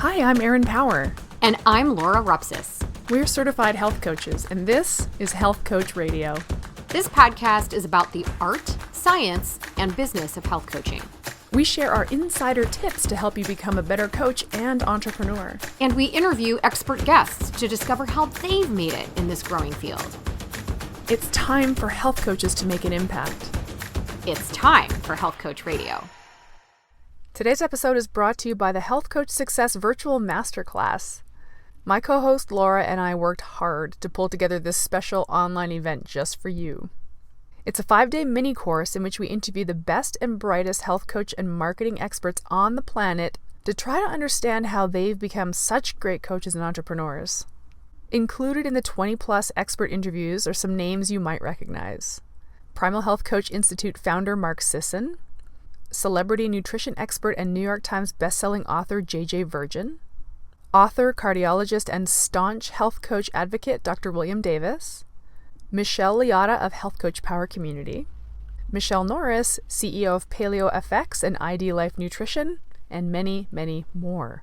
Hi, I'm Erin Power. And I'm Laura Rupsis. We're certified health coaches, and this is Health Coach Radio. This podcast is about the art, science, and business of health coaching. We share our insider tips to help you become a better coach and entrepreneur. And we interview expert guests to discover how they've made it in this growing field. It's time for health coaches to make an impact. It's time for Health Coach Radio. Today's episode is brought to you by the Health Coach Success Virtual Masterclass. My co-host Laura and I worked hard to pull together this special online event just for you. It's a 5-day mini course in which we interview the best and brightest health coach and marketing experts on the planet to try to understand how they've become such great coaches and entrepreneurs. Included in the 20-plus expert interviews are some names you might recognize. Primal Health Coach Institute founder Mark Sisson, celebrity nutrition expert and New York Times bestselling author J.J. Virgin, author, cardiologist, and staunch health coach advocate Dr. William Davis, Michelle Liotta of Health Coach Power Community, Michelle Norris, CEO of Paleo FX and ID Life Nutrition, and many, many more.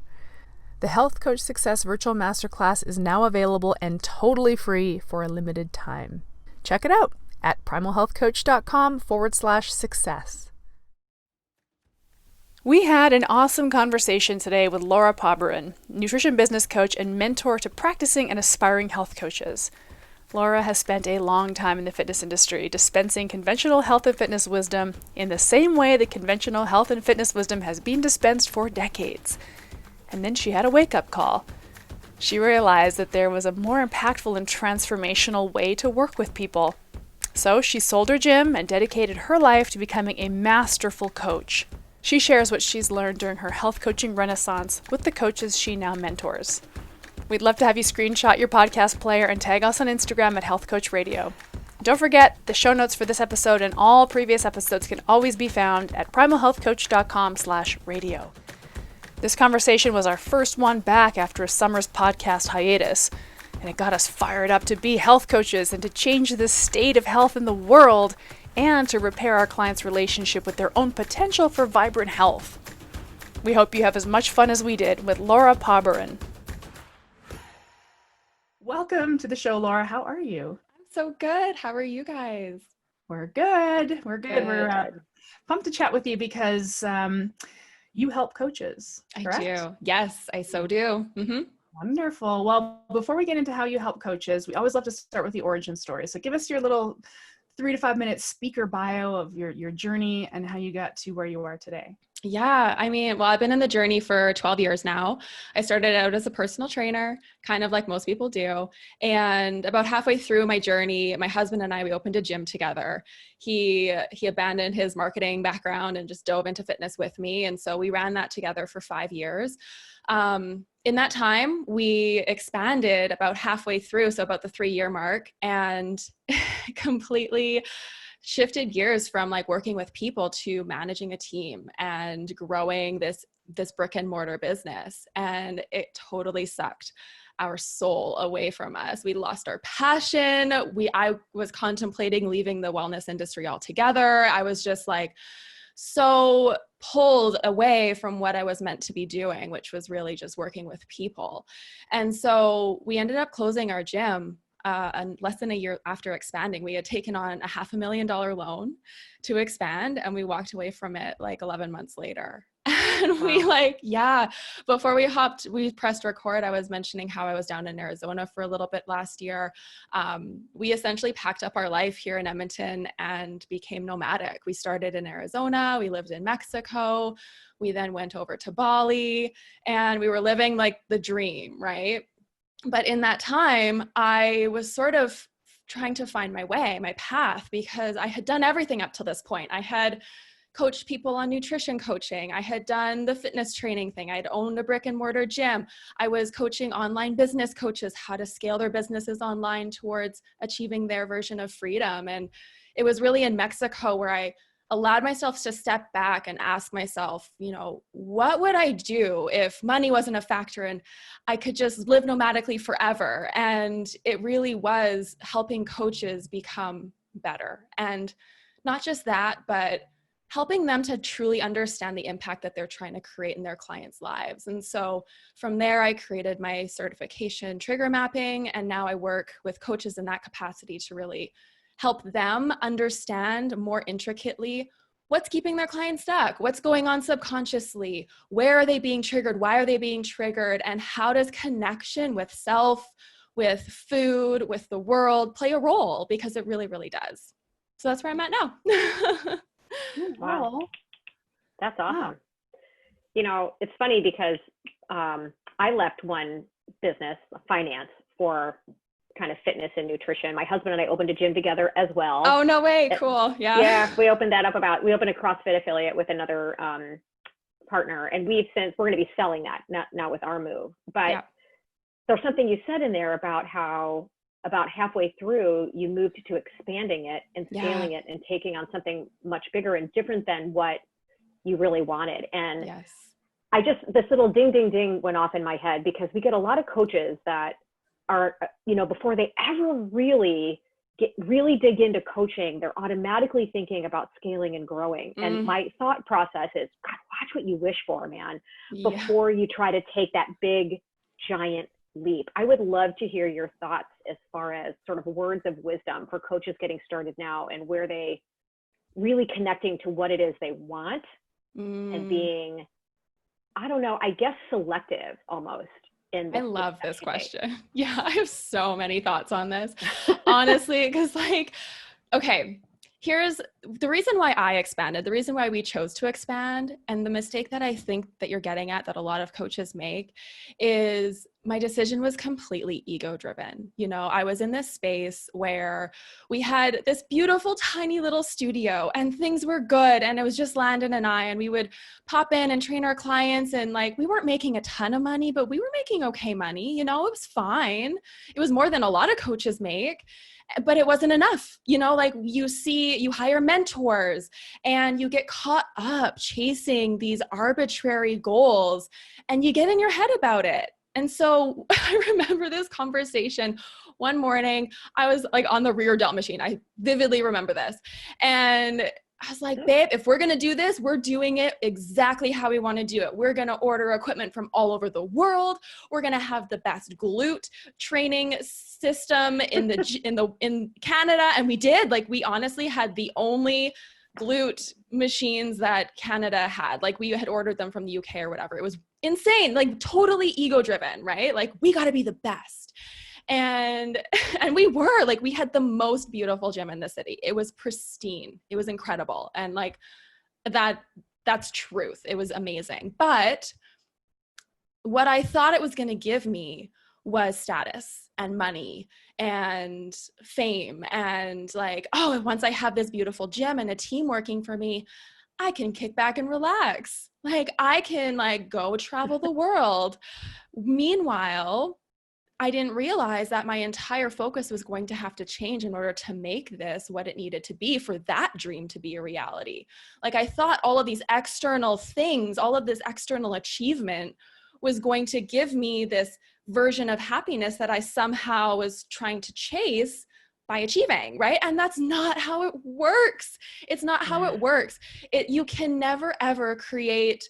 The Health Coach Success Virtual Masterclass is now available and totally free for a limited time. Check it out at primalhealthcoach.com/success. We had an awesome conversation today with Laura Poburan, nutrition business coach and mentor to practicing and aspiring health coaches. Laura has spent a long time in the fitness industry, dispensing conventional health and fitness wisdom in the same way that conventional health and fitness wisdom has been dispensed for decades. And then she had a wake-up call. She realized that there was a more impactful and transformational way to work with people. So she sold her gym and dedicated her life to becoming a masterful coach. She shares what she's learned during her health coaching renaissance with the coaches she now mentors. We'd love to have you screenshot your podcast player and tag us on Instagram at Health Coach Radio. Don't forget, the show notes for this episode and all previous episodes can always be found at primalhealthcoach.com/radio. This conversation was our first one back after a summer's podcast hiatus, and it got us fired up to be health coaches and to change the state of health in the world and to repair our clients' relationship with their own potential for vibrant health. We hope you have as much fun as we did with Laura Poburan. Welcome to the show, Laura. How are you? I'm so good. How are you guys? We're good. We're pumped to chat with you because you help coaches, correct? I do. Yes, I so do. Mm-hmm. Wonderful. Well, before we get into how you help coaches, we always love to start with the origin story. So give us your little 3 to 5 minute speaker bio of your journey and how you got to where you are today. Yeah, I've been in the journey for 12 years now. I started out as a personal trainer, kind of like most people do. And about halfway through my journey, my husband and I, we opened a gym together. He abandoned his marketing background and just dove into fitness with me. And so we ran that together for 5 years. In that time, we expanded about halfway through, so about the 3-year mark, and completely shifted gears from like working with people to managing a team and growing this brick and mortar business. And it totally sucked our soul away from us. We lost our passion. I was contemplating leaving the wellness industry altogether. I was just like so pulled away from what I was meant to be doing, which was really just working with people. And so we ended up closing our gym. And less than a year after expanding, we had taken on a $500,000 loan to expand, and we walked away from it like 11 months later. And before we pressed record, I was mentioning how I was down in Arizona for a little bit last year. We essentially packed up our life here in Edmonton and became nomadic. We started in Arizona, we lived in Mexico, we then went over to Bali, and we were living like the dream, right? But in that time, I was sort of trying to find my way, my path, because I had done everything up to this point. I had coached people on nutrition coaching. I had done the fitness training thing. I'd owned a brick and mortar gym. I was coaching online business coaches how to scale their businesses online towards achieving their version of freedom. And it was really in Mexico where I allowed myself to step back and ask myself, what would I do if money wasn't a factor and I could just live nomadically forever? And it really was helping coaches become better. And not just that, but helping them to truly understand the impact that they're trying to create in their clients' lives. And so from there, I created my certification trigger mapping, and now I work with coaches in that capacity to really help them understand more intricately what's keeping their clients stuck, what's going on subconsciously, where are they being triggered, why are they being triggered, and how does connection with self, with food, with the world play a role, because it really, really does. So that's where I'm at now. Wow. That's awesome. You know, it's funny because I left one business, finance, for kind of fitness and nutrition. My husband and I opened a gym together as well. Oh, no way. Cool. Yeah. Yeah. We opened a CrossFit affiliate with another partner, and we're going to be selling that now with our move. But there's something you said in there about how about halfway through you moved to expanding it and scaling it and taking on something much bigger and different than what you really wanted. And this little ding, ding, ding went off in my head, because we get a lot of coaches that are, you know, before they ever really dig into coaching, they're automatically thinking about scaling and growing. And my thought process is, God, watch what you wish for, man, before you try to take that big, giant leap. I would love to hear your thoughts as far as sort of words of wisdom for coaches getting started now, and where they really connecting to what it is they want and being, I don't know, I guess selective almost. I love this question. Yeah, I have so many thoughts on this, honestly, because okay, here's the reason why I expanded, the reason why we chose to expand, and the mistake that I think that you're getting at that a lot of coaches make is my decision was completely ego-driven. You know, I was in this space where we had this beautiful, tiny little studio and things were good. And it was just Landon and I, and we would pop in and train our clients. And we weren't making a ton of money, but we were making okay money. You know, it was fine. It was more than a lot of coaches make, but it wasn't enough. You know, you hire mentors and you get caught up chasing these arbitrary goals and you get in your head about it. And so I remember this conversation one morning. I was on the rear delt machine. I vividly remember this. And I was like, babe, if we're going to do this, we're doing it exactly how we want to do it. We're going to order equipment from all over the world. We're going to have the best glute training system in Canada. And we did. We honestly had the only glute machines that Canada had. We had ordered them from the UK or whatever. It was insane, totally ego driven, right? We got to be the best. And we were we had the most beautiful gym in the city. It was pristine. It was incredible. And that's truth. It was amazing. But what I thought it was going to give me was status and money and fame and once I have this beautiful gym and a team working for me, I can kick back and relax. I can go travel the world. Meanwhile, I didn't realize that my entire focus was going to have to change in order to make this what it needed to be for that dream to be a reality. I thought all of these external things, all of this external achievement was going to give me this version of happiness that I somehow was trying to chase by achieving, right? And that's not how it works. It's not how it works. You can never, ever create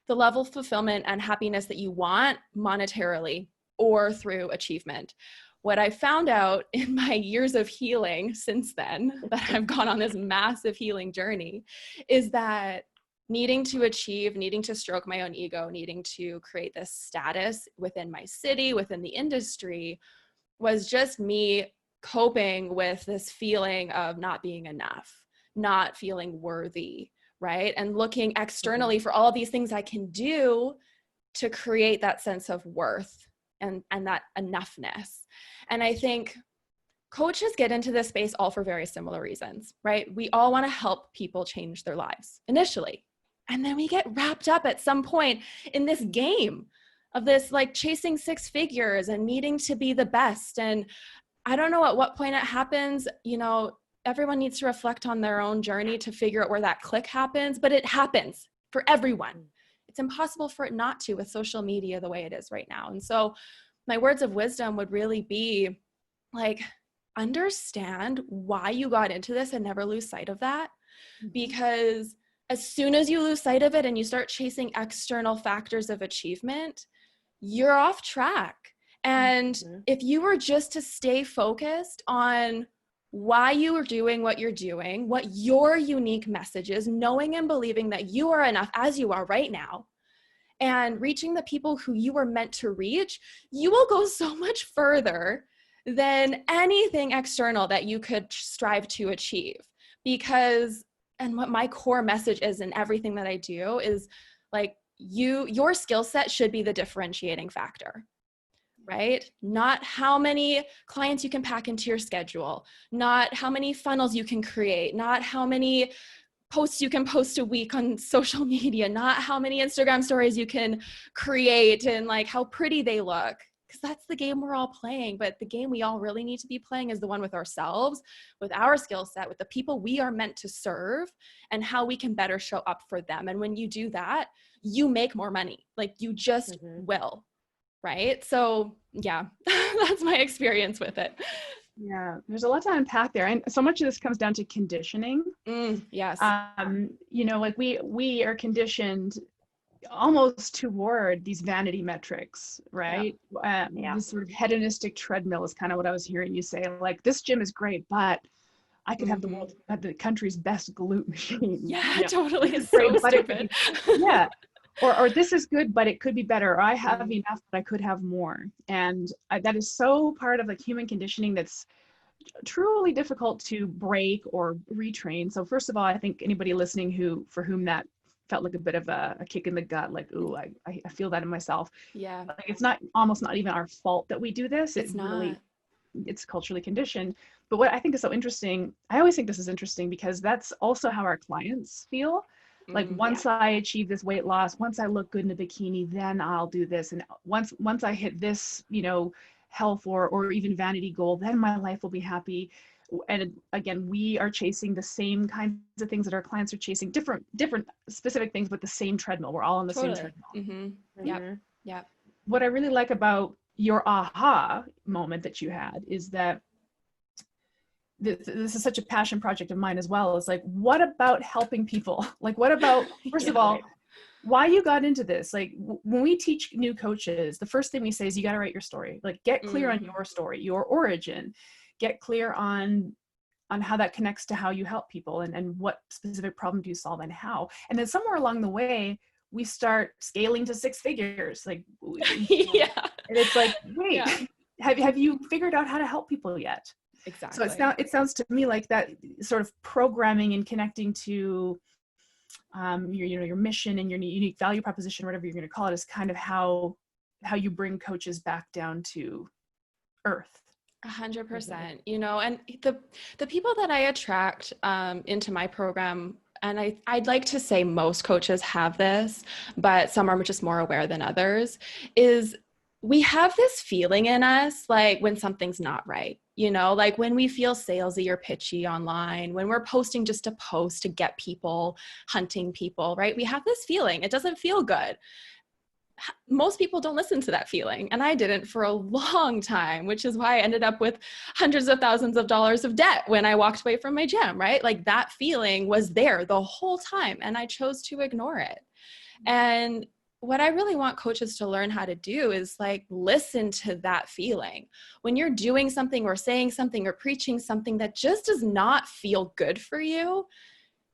the level of fulfillment and happiness that you want monetarily or through achievement. What I found out in my years of healing since then, that I've gone on this massive healing journey, is that needing to achieve, needing to stroke my own ego, needing to create this status within my city, within the industry, was just me coping with this feeling of not being enough, not feeling worthy, right? And looking externally for all of these things I can do to create that sense of worth and that enoughness. And I think coaches get into this space all for very similar reasons, right? We all want to help people change their lives initially. And then we get wrapped up at some point in this game of this chasing six figures and needing to be the best. And I don't know at what point it happens. You know, everyone needs to reflect on their own journey to figure out where that click happens, but it happens for everyone. It's impossible for it not to with social media the way it is right now. And so my words of wisdom would really be understand why you got into this and never lose sight of that, because as soon as you lose sight of it and you start chasing external factors of achievement, you're off track. And if you were just to stay focused on why you are doing what you're doing, what your unique message is, knowing and believing that you are enough as you are right now, and reaching the people who you were meant to reach, you will go so much further than anything external that you could strive to achieve. Because, and what my core message is in everything that I do is like, your skill set should be the differentiating factor, right? Not how many clients you can pack into your schedule, not how many funnels you can create, not how many posts you can post a week on social media, not how many Instagram stories you can create and like how pretty they look, because that's the game we're all playing. But the game we all really need to be playing is the one with ourselves, with our skill set, with the people we are meant to serve, and how we can better show up for them. And when you do that, you make more money. Like you just will, right? So yeah, that's my experience with it. Yeah, there's a lot to unpack there. And so much of this comes down to conditioning. Yes. You know, like we are conditioned almost toward these vanity metrics, right? This sort of hedonistic treadmill is kind of what I was hearing you say. Like, this gym is great, but I could have the country's best glute machine. Yeah, totally. It's so stupid. Or this is good, but it could be better. Or I have enough, but I could have more. And that is so part of like human conditioning that's truly difficult to break or retrain. So first of all, I think anybody listening for whom that felt like a bit of a kick in the gut, like, ooh, I feel that in myself. Yeah. Like, it's almost not even our fault that we do this. It's not. It's culturally conditioned. But what I think is so interesting, I always think this is interesting because that's also how our clients feel. Like once I achieve this weight loss, once I look good in a bikini, then I'll do this. And once I hit this, you know, health or even vanity goal, then my life will be happy. And again, we are chasing the same kinds of things that our clients are chasing, different specific things, but the same treadmill. We're all on the same treadmill. Yeah. What I really like about your aha moment that you had is that this is such a passion project of mine as well. It's like, what about helping people? Like, what about, first of all, why you got into this? Like, when we teach new coaches, the first thing we say is you got to write your story. Like, get clear on your story, your origin, get clear on how that connects to how you help people and what specific problem do you solve and how. And then somewhere along the way, we start scaling to six figures. Like, and it's like, wait, have you figured out how to help people yet? Exactly. So it sounds to me like that sort of programming and connecting to your mission and your unique value proposition, whatever you're going to call it, is kind of how you bring coaches back down to earth. 100%. You know, and the people that I attract into my program, and I'd like to say most coaches have this, but some are just more aware than others, is we have this feeling in us, like when something's not right, you know, like when we feel salesy or pitchy online, when we're posting just a post to get people, hunting people, right? We have this feeling, it doesn't feel good. Most people don't listen to that feeling. And I didn't for a long time, which is why I ended up with hundreds of thousands of dollars of debt when I walked away from my gym, right? Like that feeling was there the whole time and I chose to ignore it. And what I really want coaches to learn how to do is like, listen to that feeling. When you're doing something or saying something or preaching something that just does not feel good for you,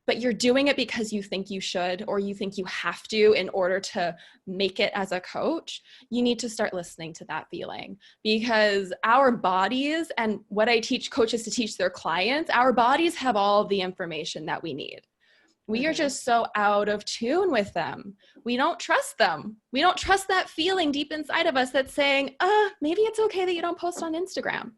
but you're doing it because you think you should, or you think you have to in order to make it as a coach, you need to start listening to that feeling, because our bodies, and what I teach coaches to teach their clients, our bodies have all of the information that we need. We are just so out of tune with them. We don't trust them. We don't trust that feeling deep inside of us that's saying, maybe it's okay that you don't post on Instagram.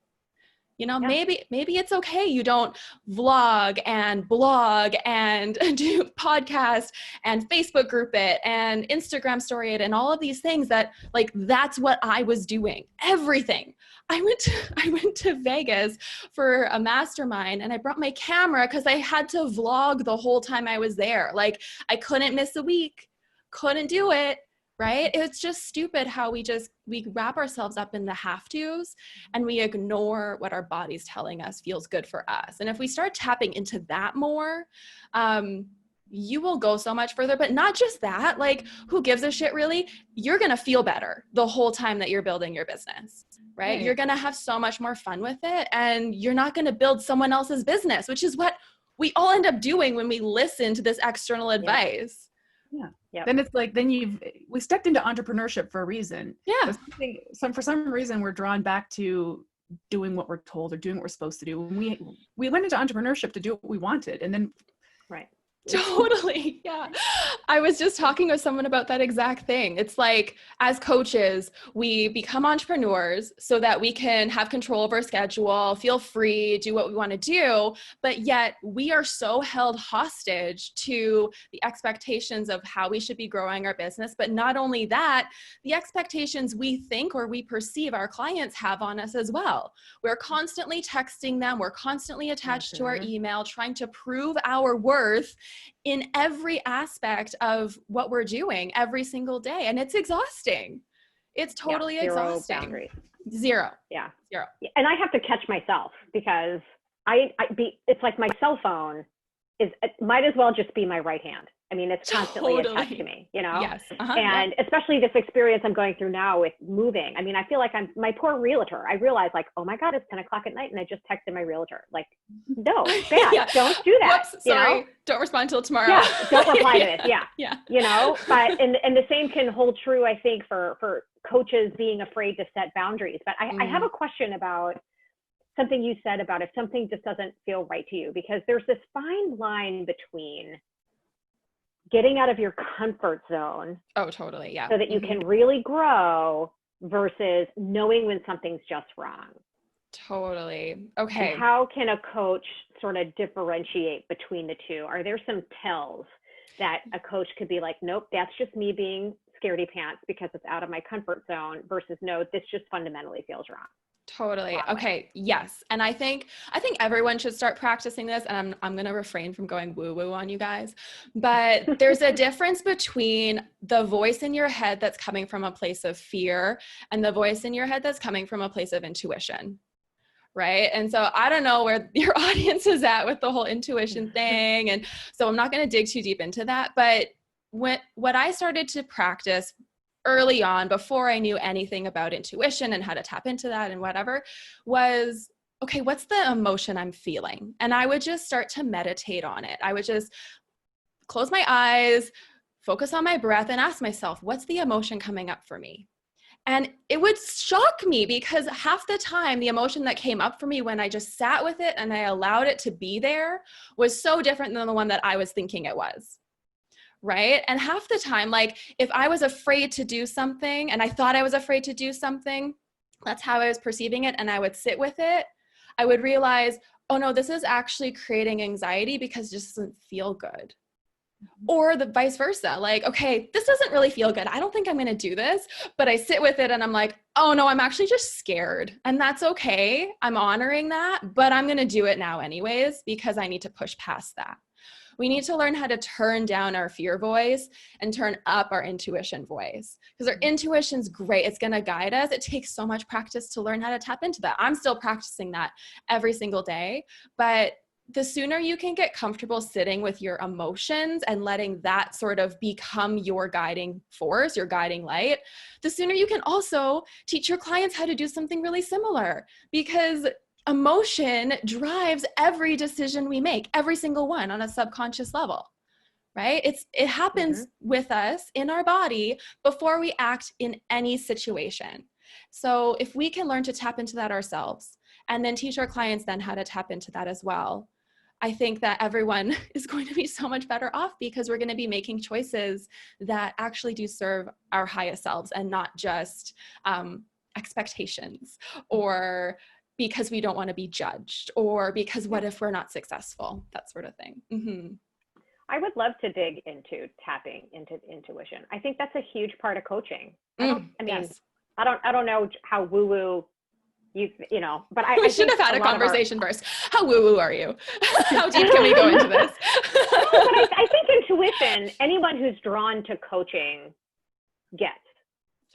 You know, maybe it's okay you don't vlog and blog and do podcast and Facebook group it and Instagram story it and all of these things that, like, that's what I was doing. Everything. I went to Vegas for a mastermind and I brought my camera because I had to vlog the whole time I was there. Like, I couldn't miss a week, couldn't do it. Right? It's just stupid how we wrap ourselves up in the have-tos and we ignore what our body's telling us feels good for us. And if we start tapping into that more, you will go so much further. But not just that, like, who gives a shit really? You're going to feel better the whole time that you're building your business, right? You're going to have so much more fun with it, and you're not going to build someone else's business, which is what we all end up doing when we listen to this external advice. Yeah. Yep. Then it's like, we stepped into entrepreneurship for a reason. Yeah. For some reason, we're drawn back to doing what we're told or doing what we're supposed to do. We went into entrepreneurship to do what we wanted. And then, right. Totally. Yeah. I was just talking with someone about that exact thing. It's like, as coaches, we become entrepreneurs so that we can have control of our schedule, feel free, do what we want to do. But yet we are so held hostage to the expectations of how we should be growing our business. But not only that, the expectations we think or we perceive our clients have on us as well. We're constantly texting them. We're constantly attached to our email, trying to prove our worth in every aspect of what we're doing every single day. And it's exhausting. It's totally exhausting. Boundaries. Zero. Yeah. Zero. And I have to catch myself because it's like my cell phone it might as well just be my right hand. I mean, it's constantly attached to me, you know? Yes. And especially this experience I'm going through now with moving. I mean, I feel like my poor realtor. I realize like, oh my God, it's 10 o'clock at night. And I just texted my realtor. Like, no, bad. Don't do that. Whoops, sorry. Don't respond till tomorrow. Yeah. Don't reply to this. Yeah. Yeah. You know, but, and the same can hold true, I think, for coaches being afraid to set boundaries. But I have a question about something you said about if something just doesn't feel right to you, because there's this fine line between getting out of your comfort zone. Oh, totally. Yeah. So that you can really grow versus knowing when something's just wrong. Totally. Okay. And how can a coach sort of differentiate between the two? Are there some tells that a coach could be like, nope, that's just me being scaredy pants because it's out of my comfort zone, versus no, this just fundamentally feels wrong? Totally. Okay. Yes. And I think everyone should start practicing this, and I'm going to refrain from going woo woo on you guys, but there's a difference between the voice in your head that's coming from a place of fear and the voice in your head that's coming from a place of intuition. Right. And so I don't know where your audience is at with the whole intuition thing. And so I'm not going to dig too deep into that, but what I started to practice early on, before I knew anything about intuition and how to tap into that and whatever, was, okay, what's the emotion I'm feeling? And I would just start to meditate on it. I would just close my eyes, focus on my breath, and ask myself, what's the emotion coming up for me? And it would shock me, because half the time the emotion that came up for me when I just sat with it and I allowed it to be there was so different than the one that I was thinking it was. Right. And half the time, like if I was afraid to do something and I thought I was afraid to do something, that's how I was perceiving it. And I would sit with it. I would realize, oh no, this is actually creating anxiety because it just doesn't feel good. Or the vice versa. Like, okay, this doesn't really feel good. I don't think I'm going to do this, but I sit with it and I'm like, oh no, I'm actually just scared. And that's okay. I'm honoring that, but I'm going to do it now anyways, because I need to push past that. We need to learn how to turn down our fear voice and turn up our intuition voice, because our intuition's great. It's going to guide us. It takes so much practice to learn how to tap into that. I'm still practicing that every single day, but the sooner you can get comfortable sitting with your emotions and letting that sort of become your guiding force, your guiding light, the sooner you can also teach your clients how to do something really similar, because emotion drives every decision we make, every single one, on a subconscious level, right? It happens with us in our body before we act in any situation. So if we can learn to tap into that ourselves and then teach our clients then how to tap into that as well, I think that everyone is going to be so much better off, because we're going to be making choices that actually do serve our highest selves and not just expectations, or because we don't want to be judged, or because what if we're not successful, that sort of thing. Mm-hmm. I would love to dig into tapping into intuition. I think that's a huge part of coaching. I don't know how woo-woo you know, but we should have had a conversation first. How woo-woo are you? How deep can we go into this? No, but I think intuition, anyone who's drawn to coaching gets.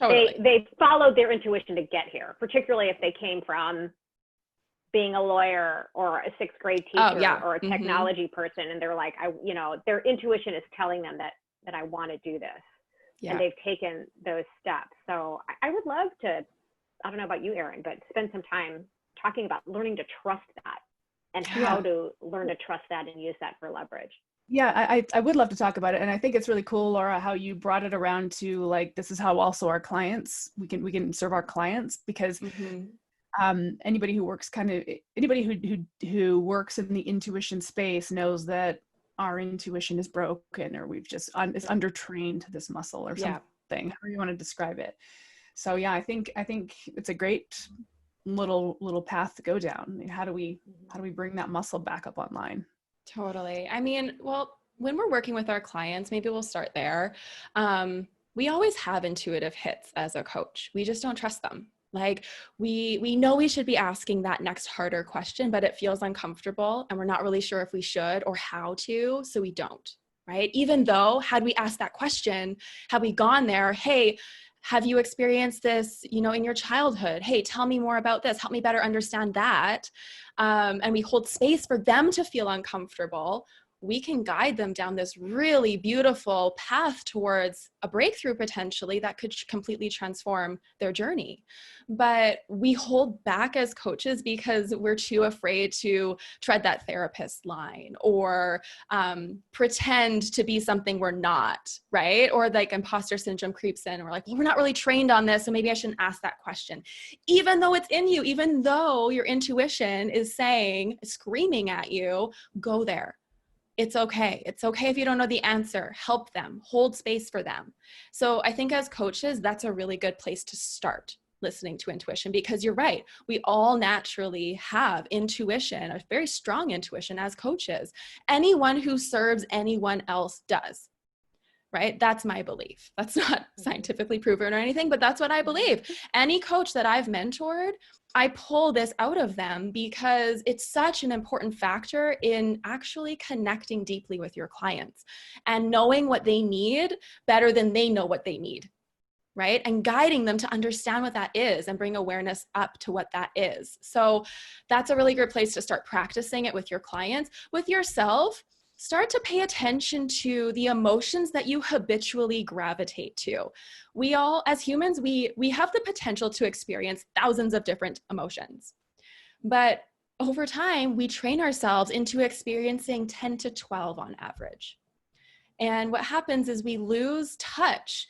Totally. They followed their intuition to get here, particularly if they came from being a lawyer or a sixth grade teacher or a technology person, and they're like, their intuition is telling them that I want to do this. And they've taken those steps. So I would love to, I don't know about you, Erin, but spend some time talking about learning to trust that and how to learn to trust that and use that for leverage. Yeah, I would love to talk about it. And I think it's really cool, Laura, how you brought it around to like, this is how also our clients, we can serve our clients, because anybody who works who works in the intuition space knows that our intuition is broken, or we've just is undertrained this muscle or something, however you want to describe it. So yeah, I think it's a great little path to go down. I mean, how do we bring that muscle back up online? Totally. I mean, well, when we're working with our clients, maybe we'll start there. We always have intuitive hits as a coach. We just don't trust them. Like we know we should be asking that next harder question, but it feels uncomfortable and we're not really sure if we should or how to, so we don't, right? Even though had we asked that question, had we gone there, hey, have you experienced this, in your childhood? Hey, tell me more about this. Help me better understand that. And we hold space for them to feel uncomfortable. We can guide them down this really beautiful path towards a breakthrough potentially that could completely transform their journey. But we hold back as coaches because we're too afraid to tread that therapist line or pretend to be something we're not, right? Or like imposter syndrome creeps in and we're like, well, we're not really trained on this, so maybe I shouldn't ask that question. Even though it's in you, even though your intuition is screaming at you, go there. It's okay. It's okay if you don't know the answer. Help them, hold space for them. So I think as coaches, that's a really good place to start listening to intuition, because you're right. We all naturally have intuition, a very strong intuition as coaches. Anyone who serves anyone else does, right? That's my belief. That's not scientifically proven or anything, but that's what I believe. Any coach that I've mentored, I pull this out of them because it's such an important factor in actually connecting deeply with your clients and knowing what they need better than they know what they need, right? And guiding them to understand what that is and bring awareness up to what that is. So that's a really good place to start practicing it with your clients. With yourself, start to pay attention to the emotions that you habitually gravitate to. We all, as humans, we have the potential to experience thousands of different emotions. But over time, we train ourselves into experiencing 10 to 12 on average. And what happens is we lose touch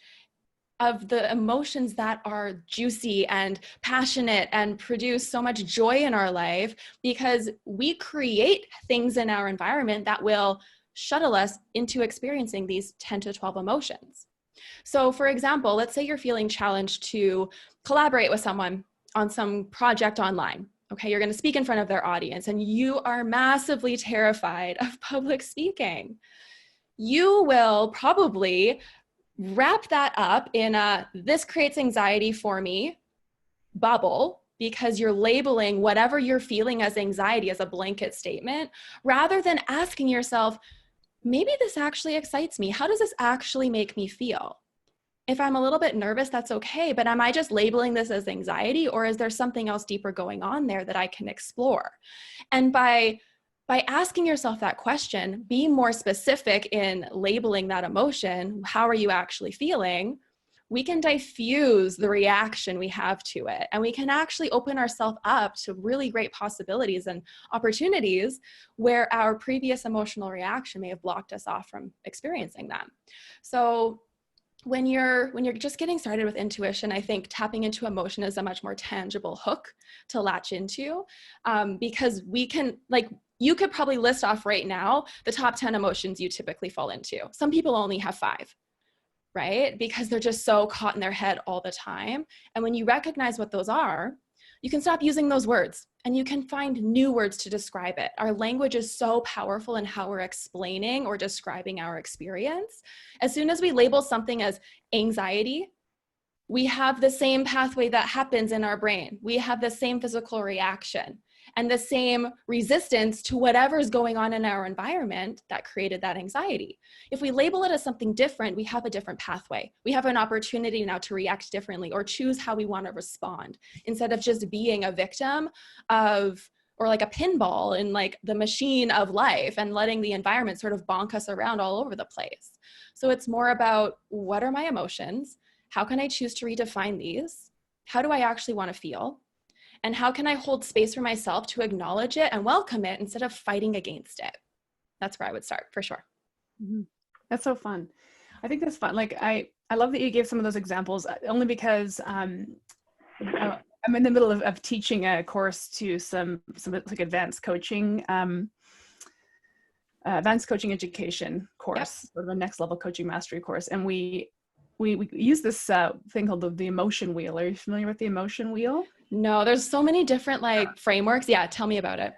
of the emotions that are juicy and passionate and produce so much joy in our life, because we create things in our environment that will shuttle us into experiencing these 10 to 12 emotions. So for example, let's say you're feeling challenged to collaborate with someone on some project online. Okay, you're going to speak in front of their audience and you are massively terrified of public speaking. You will probably wrap that up in a "this creates anxiety for me" bubble, because you're labeling whatever you're feeling as anxiety as a blanket statement, rather than asking yourself, maybe this actually excites me. How does this actually make me feel? If I'm a little bit nervous, that's okay, but am I just labeling this as anxiety, or is there something else deeper going on there that I can explore? And by asking yourself that question, be more specific in labeling that emotion. How are you actually feeling? We can diffuse the reaction we have to it, and we can actually open ourselves up to really great possibilities and opportunities where our previous emotional reaction may have blocked us off from experiencing them. So when you're just getting started with intuition, I think tapping into emotion is a much more tangible hook to latch into, because we can, like, you could probably list off right now the top 10 emotions you typically fall into. Some people only have 5, right? Because they're just so caught in their head all the time. And when you recognize what those are, you can stop using those words and you can find new words to describe it. Our language is so powerful in how we're explaining or describing our experience. As soon as we label something as anxiety, we have the same pathway that happens in our brain. We have the same physical reaction and the same resistance to whatever's going on in our environment that created that anxiety. If we label it as something different, we have a different pathway. We have an opportunity now to react differently or choose how we want to respond, instead of just being a victim of or like a pinball in like the machine of life and letting the environment sort of bonk us around all over the place. So it's more about, what are my emotions? How can I choose to redefine these? How do I actually want to feel? And how can I hold space for myself to acknowledge it and welcome it instead of fighting against it? That's where I would start, for sure. Mm-hmm. That's so fun. I think that's fun. Like, I love that you gave some of those examples, only because I'm in the middle of teaching a course to some like advanced coaching education course, sort of a next level coaching mastery course. And we use this thing called the emotion wheel. Are you familiar with the emotion wheel? No, there's so many different like frameworks. Yeah, tell me about it.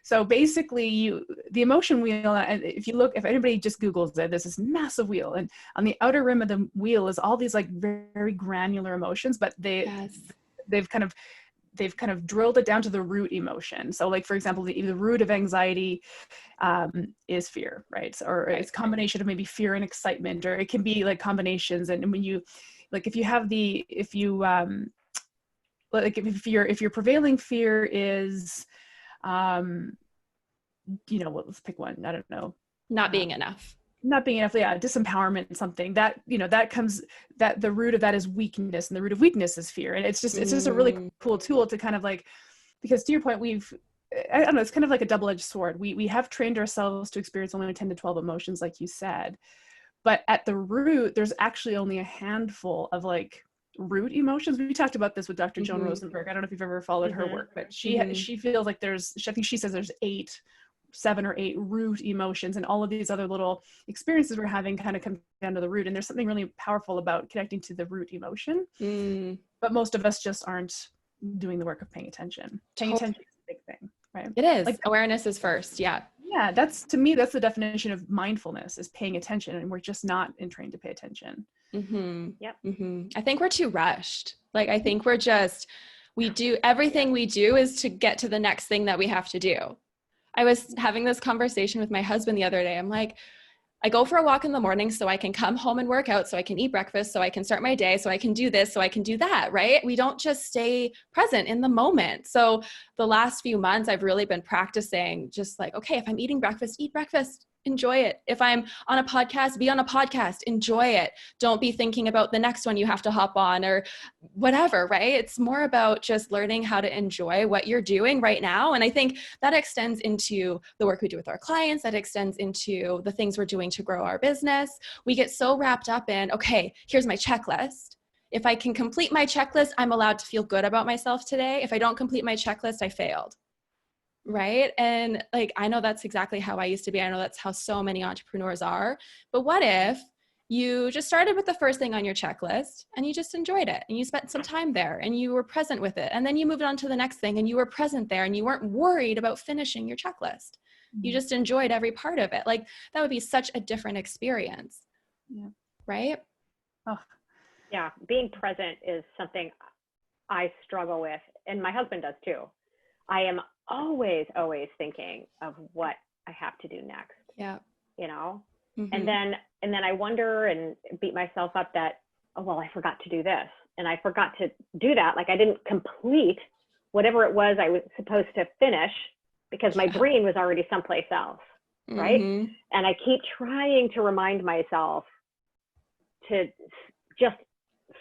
So basically the emotion wheel, and if anybody just Googles it, there's this massive wheel, and on the outer rim of the wheel is all these like very, very granular emotions, but they've kind of drilled it down to the root emotion. So like, for example, the root of anxiety is fear, right? Or it's a combination of maybe fear and excitement, or it can be like combinations. And when you, like, if your prevailing fear is, let's pick one. I don't know. Not being enough. Yeah. Disempowerment, something that, that the root of that is weakness, and the root of weakness is fear. And it's just a really cool tool to kind of like, because to your point, I don't know, it's kind of like a double-edged sword. We have trained ourselves to experience only 10 to 12 emotions, like you said, but at the root, there's actually only a handful of like root emotions. We talked about this with Dr. Joan Rosenberg. I don't know if you've ever followed her work, but she feels like I think she says there's 7 or 8 root emotions, and all of these other little experiences we're having kind of come down to the root. And there's something really powerful about connecting to the root emotion. But most of us just aren't doing the work of paying attention. Paying attention is a big thing, right? It is. Like, awareness is first. Yeah. Yeah. To me, that's the definition of mindfulness, is paying attention. And we're just not trained to pay attention. Yep. I think we're too rushed. Like, I think we do everything we do is to get to the next thing that we have to do. I was having this conversation with my husband the other day. I'm like, I go for a walk in the morning so I can come home and work out, so I can eat breakfast, so I can start my day, so I can do this, so I can do that, right? We don't just stay present in the moment. So the last few months, I've really been practicing just like, okay, if I'm eating breakfast, eat breakfast. Enjoy it. If I'm on a podcast, be on a podcast, enjoy it. Don't be thinking about the next one you have to hop on or whatever, right? It's more about just learning how to enjoy what you're doing right now. And I think that extends into the work we do with our clients, that extends into the things we're doing to grow our business. We get so wrapped up in, okay, here's my checklist. If I can complete my checklist, I'm allowed to feel good about myself today. If I don't complete my checklist, I failed. Right. And like, I know that's exactly how I used to be. I know that's how so many entrepreneurs are. But what if you just started with the first thing on your checklist and you just enjoyed it and you spent some time there and you were present with it. And then you moved on to the next thing and you were present there and you weren't worried about finishing your checklist. You just enjoyed every part of it. Like, that would be such a different experience. Yeah. Right. Oh. Yeah. Being present is something I struggle with, and my husband does too. I am always thinking of what I have to do next. Yeah. And then I wonder and beat myself up that, oh, well, I forgot to do this. And I forgot to do that. Like, I didn't complete whatever it was I was supposed to finish because my brain was already someplace else. Right. And I keep trying to remind myself to just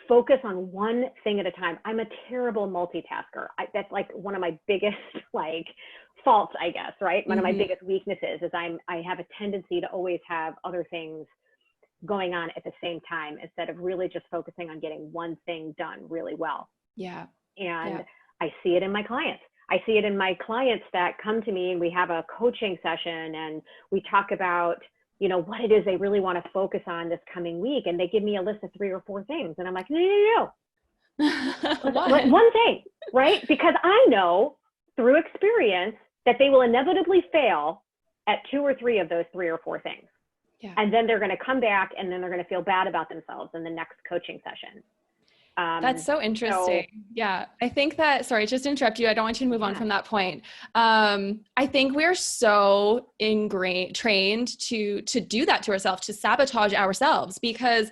focus on one thing at a time. I'm a terrible multitasker. That's like one of my biggest faults, I guess, right? One of my biggest weaknesses is I have a tendency to always have other things going on at the same time instead of really just focusing on getting one thing done really well. Yeah. And I see it in my clients. I see it in my clients that come to me and we have a coaching session and we talk about, what it is they really want to focus on this coming week. And they give me a list of 3 or 4 things. And I'm like, no. One thing, right? Because I know through experience that they will inevitably fail at 2 or 3 of those 3 or 4 things. Yeah. And then they're going to come back and then they're going to feel bad about themselves in the next coaching session. That's so interesting. Yeah. I think that, sorry, just to interrupt you. I don't want you to move on from that point. I think we're so trained to do that to ourselves, to sabotage ourselves, because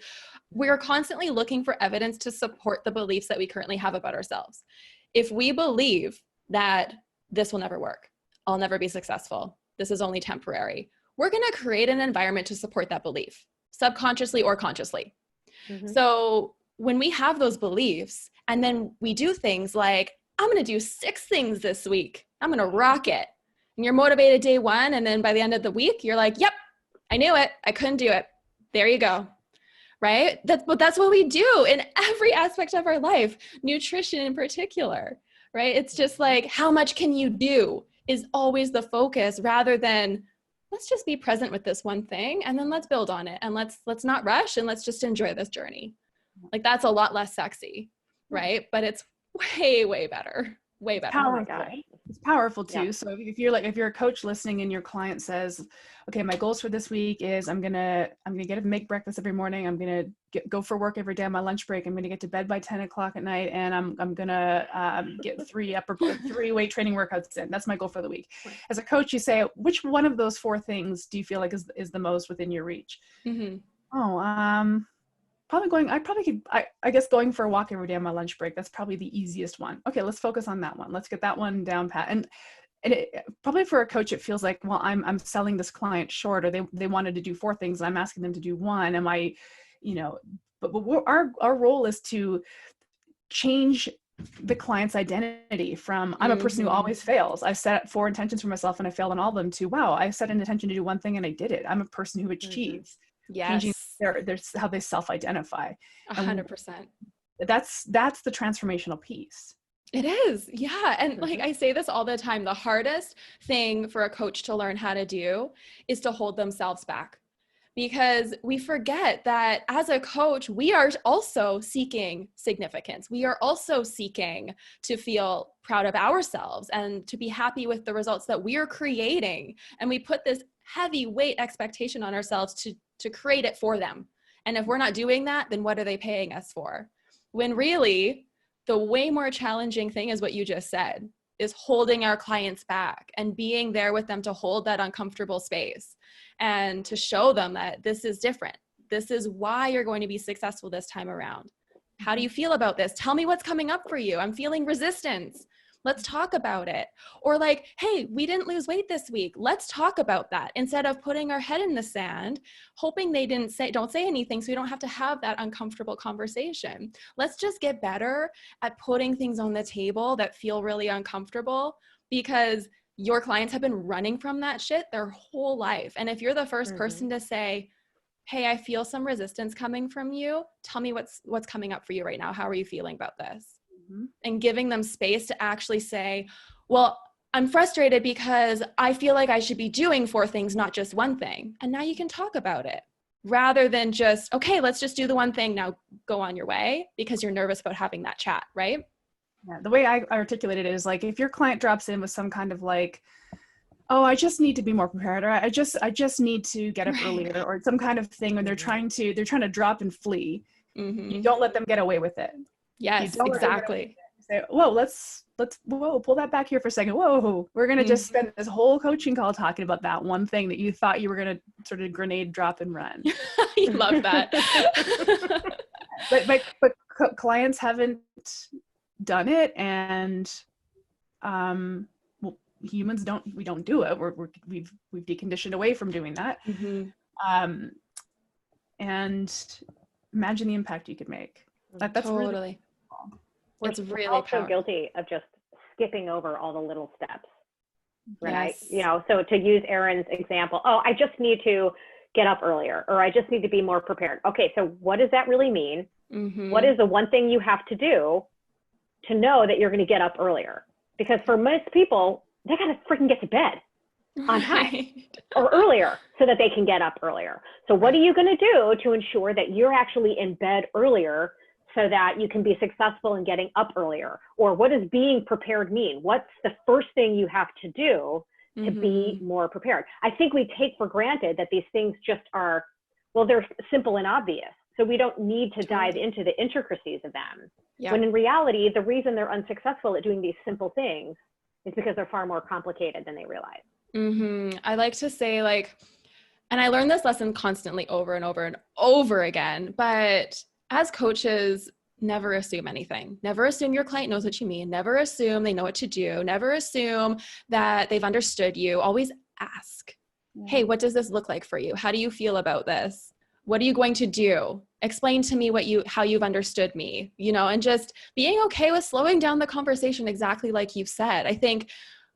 we're constantly looking for evidence to support the beliefs that we currently have about ourselves. If we believe that this will never work. I'll never be successful. This is only temporary. We're going to create an environment to support that belief, subconsciously or consciously. So when we have those beliefs and then we do things like, I'm going to do 6 things this week. I'm going to rock it. And you're motivated day 1. And then by the end of the week, you're like, yep, I knew it. I couldn't do it. There you go. Right? That's what we do in every aspect of our life, nutrition in particular, right? It's just like, how much can you do is always the focus, rather than let's just be present with this one thing and then let's build on it, and let's not rush, and let's just enjoy this journey. Like, that's a lot less sexy, right? But it's way, way better. Way better. Powerful. It's powerful too. Yeah. So if you're a coach listening and your client says, okay, my goals for this week is I'm gonna make breakfast every morning. I'm gonna go for work every day on my lunch break. I'm gonna get to bed by 10 o'clock at night, and I'm gonna get 3 weight training workouts in. That's my goal for the week. As a coach, you say, which one of those 4 things do you feel like is the most within your reach? I guess going for a walk every day on my lunch break, that's probably the easiest one. Okay, let's focus on that one. Let's get that one down pat. And it, probably for a coach, it feels like, well, I'm selling this client short, or they wanted to do 4 things and I'm asking them to do 1. Am I, but our role is to change the client's identity from, I'm a person who always fails. I've set 4 intentions for myself and I failed on all of them, to, wow, I set an intention to do 1 thing and I did it. I'm a person who achieves. Changing their how they self-identify. 100%. That's the transformational piece. It is. Yeah. And like I say this all the time, the hardest thing for a coach to learn how to do is to hold themselves back, because we forget that as a coach, we are also seeking significance. We are also seeking to feel proud of ourselves and to be happy with the results that we are creating. And we put this heavy weight expectation on ourselves to create it for them. And if we're not doing that, then what are they paying us for? When really, the way more challenging thing is what you just said, is holding our clients back and being there with them to hold that uncomfortable space and to show them that this is different. This is why you're going to be successful this time around. How do you feel about this? Tell me what's coming up for you. I'm feeling resistance. Let's talk about it. Or like, hey, we didn't lose weight this week. Let's talk about that, instead of putting our head in the sand, hoping they don't say anything so we don't have to have that uncomfortable conversation. Let's just get better at putting things on the table that feel really uncomfortable, because your clients have been running from that shit their whole life. And if you're the first person to say, hey, I feel some resistance coming from you, tell me what's coming up for you right now. How are you feeling about this? And giving them space to actually say, well, I'm frustrated because I feel like I should be doing 4 things, not just 1 thing. And now you can talk about it, rather than just, okay, let's just do the 1 thing. Now go on your way, because you're nervous about having that chat, right? Yeah, the way I articulated it is like, if your client drops in with some kind of like, oh, I just need to be more prepared, or I just need to get up earlier, or some kind of thing, when they're trying to drop and flee, you don't let them get away with it. Yes, exactly. Say, whoa, let's pull that back here for a second. Whoa, we're going to just spend this whole coaching call talking about that 1 thing that you thought you were going to sort of grenade, drop, and run. You love that. but clients haven't done it, and humans don't do it. We've deconditioned away from doing that. And imagine the impact you could make. That's totally. Really We're also powerful. guilty of just skipping over all the little steps, right? Yes. So to use Erin's example, oh, I just need to get up earlier, or I just need to be more prepared. Okay, so what does that really mean? What is the 1 thing you have to do to know that you're going to get up earlier? Because for most people, they got to freaking get to bed on time or earlier so that they can get up earlier. So what are you going to do to ensure that you're actually in bed earlier, so that you can be successful in getting up earlier? Or what does being prepared mean? What's the first thing you have to do to be more prepared? I think we take for granted that these things just are, well, they're simple and obvious, so we don't need to dive into the intricacies of them. When in reality, the reason they're unsuccessful at doing these simple things is because they're far more complicated than they realize. I like to say, like, and I learn this lesson constantly over and over and over again, but as coaches, never assume anything. Never assume your client knows what you mean. Never assume they know what to do. Never assume that they've understood you. Always ask, hey, what does this look like for you? How do you feel about this? What are you going to do? Explain to me how you've understood me, and just being okay with slowing down the conversation exactly like you've said. I think,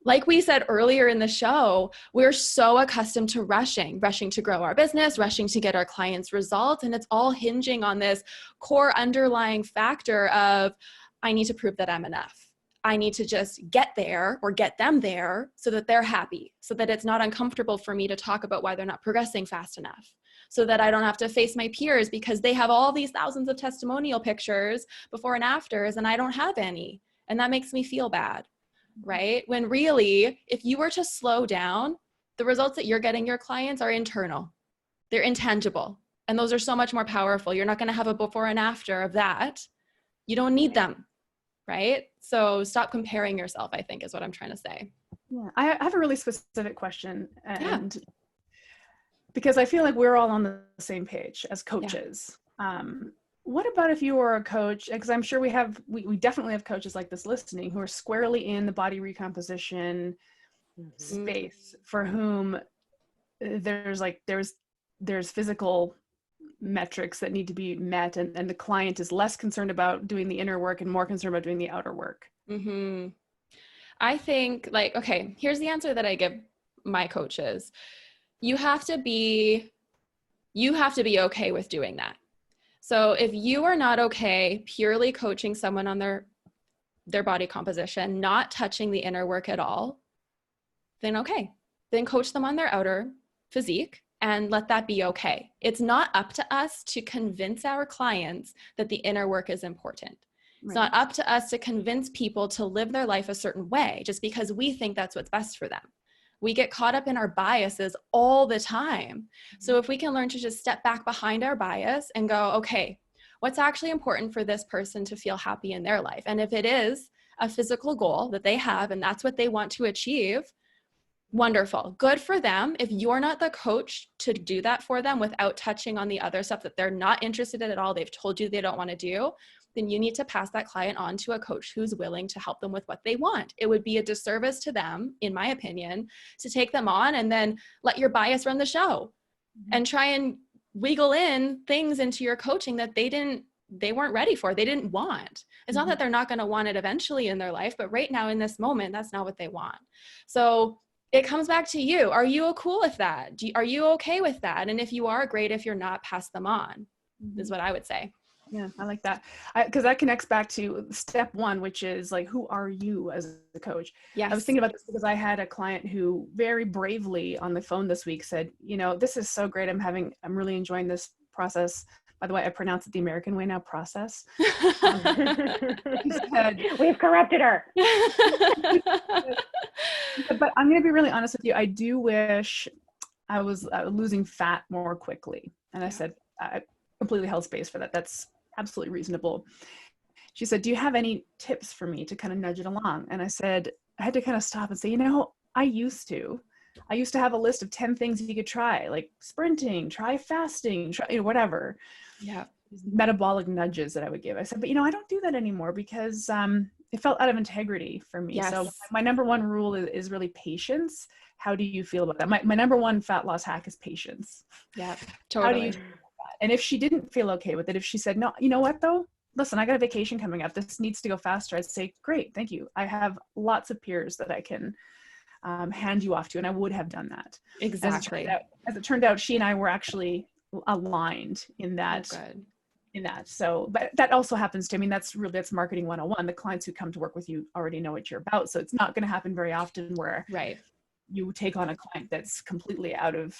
like we said earlier in the show, we're so accustomed to rushing to grow our business, rushing to get our clients results. And it's all hinging on this core underlying factor of, I need to prove that I'm enough. I need to just get there or get them there so that they're happy, so that it's not uncomfortable for me to talk about why they're not progressing fast enough, so that I don't have to face my peers because they have all these thousands of testimonial pictures before and afters and I don't have any. And that makes me feel bad. Right? When really, if you were to slow down, the results that you're getting your clients are internal. They're intangible. And those are so much more powerful. You're not going to have a before and after of that. You don't need them. Right? So stop comparing yourself, I think, is what I'm trying to say. Yeah. I have a really specific question. And because I feel like we're all on the same page as coaches. What about if you were a coach? Because I'm sure we definitely have coaches like this listening who are squarely in the body recomposition space, for whom there's physical metrics that need to be met, and the client is less concerned about doing the inner work and more concerned about doing the outer work. Mm-hmm. I think, okay, here's the answer that I give my coaches. You have to be okay with doing that. So if you are not okay purely coaching someone on their body composition, not touching the inner work at all, then okay. Then coach them on their outer physique and let that be okay. It's not up to us to convince our clients that the inner work is important. Right. It's not up to us to convince people to live their life a certain way just because we think that's what's best for them. We get caught up in our biases all the time. So if we can learn to just step back behind our bias and go, okay, what's actually important for this person to feel happy in their life? And if it is a physical goal that they have and that's what they want to achieve, wonderful. Good for them. If you're not the coach to do that for them without touching on the other stuff that they're not interested in at all, they've told you they don't want to do, then you need to pass that client on to a coach who's willing to help them with what they want. It would be a disservice to them, in my opinion, to take them on and then let your bias run the show and try and wiggle in things into your coaching that they weren't ready for, they didn't want. It's not that they're not going to want it eventually in their life, but right now in this moment, that's not what they want. So it comes back to you. Are you cool with that? Are you okay with that? And if you are, great. If you're not, pass them on, is what I would say. Yeah, I like that. Because that connects back to step one, which is who are you as a coach? Yes. I was thinking about this because I had a client who very bravely on the phone this week said, this is so great. I'm really enjoying this process. By the way, I pronounce it the American way now, process. We've corrupted her. But I'm going to be really honest with you. I do wish I was losing fat more quickly. And I said, I completely held space for that. That's absolutely reasonable. She said, do you have any tips for me to kind of nudge it along? And I said, I had to kind of stop and say, I used to have a list of 10 things you could try, like sprinting, try fasting, try, whatever. Yeah. Metabolic nudges that I would give. I said, but I don't do that anymore because it felt out of integrity for me. Yes. So my number one rule is really patience. How do you feel about that? My number one fat loss hack is patience. Yeah, totally. How do you feel about that? And if she didn't feel okay with it, if she said, no, you know what though? Listen, I got a vacation coming up. This needs to go faster. I'd say, great, thank you. I have lots of peers that I can hand you off to, and I would have done that. Exactly. As it turned out, she and I were actually aligned in that. Oh, good. In that. So, but that also happens to, that's marketing 101. The clients who come to work with you already know what you're about. So it's not going to happen very often where you take on a client that's completely out of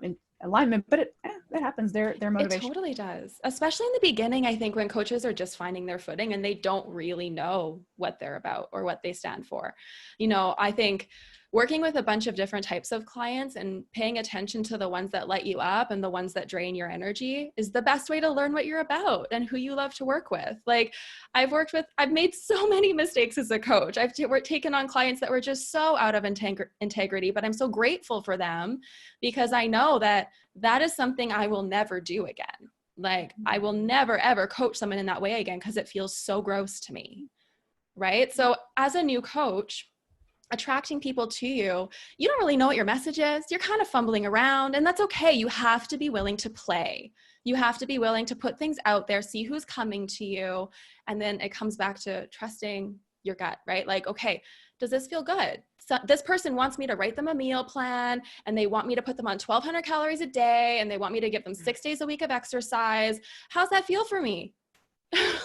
in alignment, but it happens. Their motivation. It totally does. Especially in the beginning, I think when coaches are just finding their footing and they don't really know what they're about or what they stand for. I think working with a bunch of different types of clients and paying attention to the ones that light you up and the ones that drain your energy is the best way to learn what you're about and who you love to work with. I've made so many mistakes as a coach. I've taken on clients that were just so out of integrity, but I'm so grateful for them because I know that is something I will never do again. Like, I will never, ever coach someone in that way again because it feels so gross to me, right? So as a new coach, attracting people to you, you don't really know what your message is. You're kind of fumbling around, and that's okay. You have to be willing to play. You have to be willing to put things out there, see who's coming to you. And then it comes back to trusting your gut, right? Like, okay, does this feel good? So this person wants me to write them a meal plan, and they want me to put them on 1,200 calories a day, and they want me to give them 6 days a week of exercise. How's that feel for me?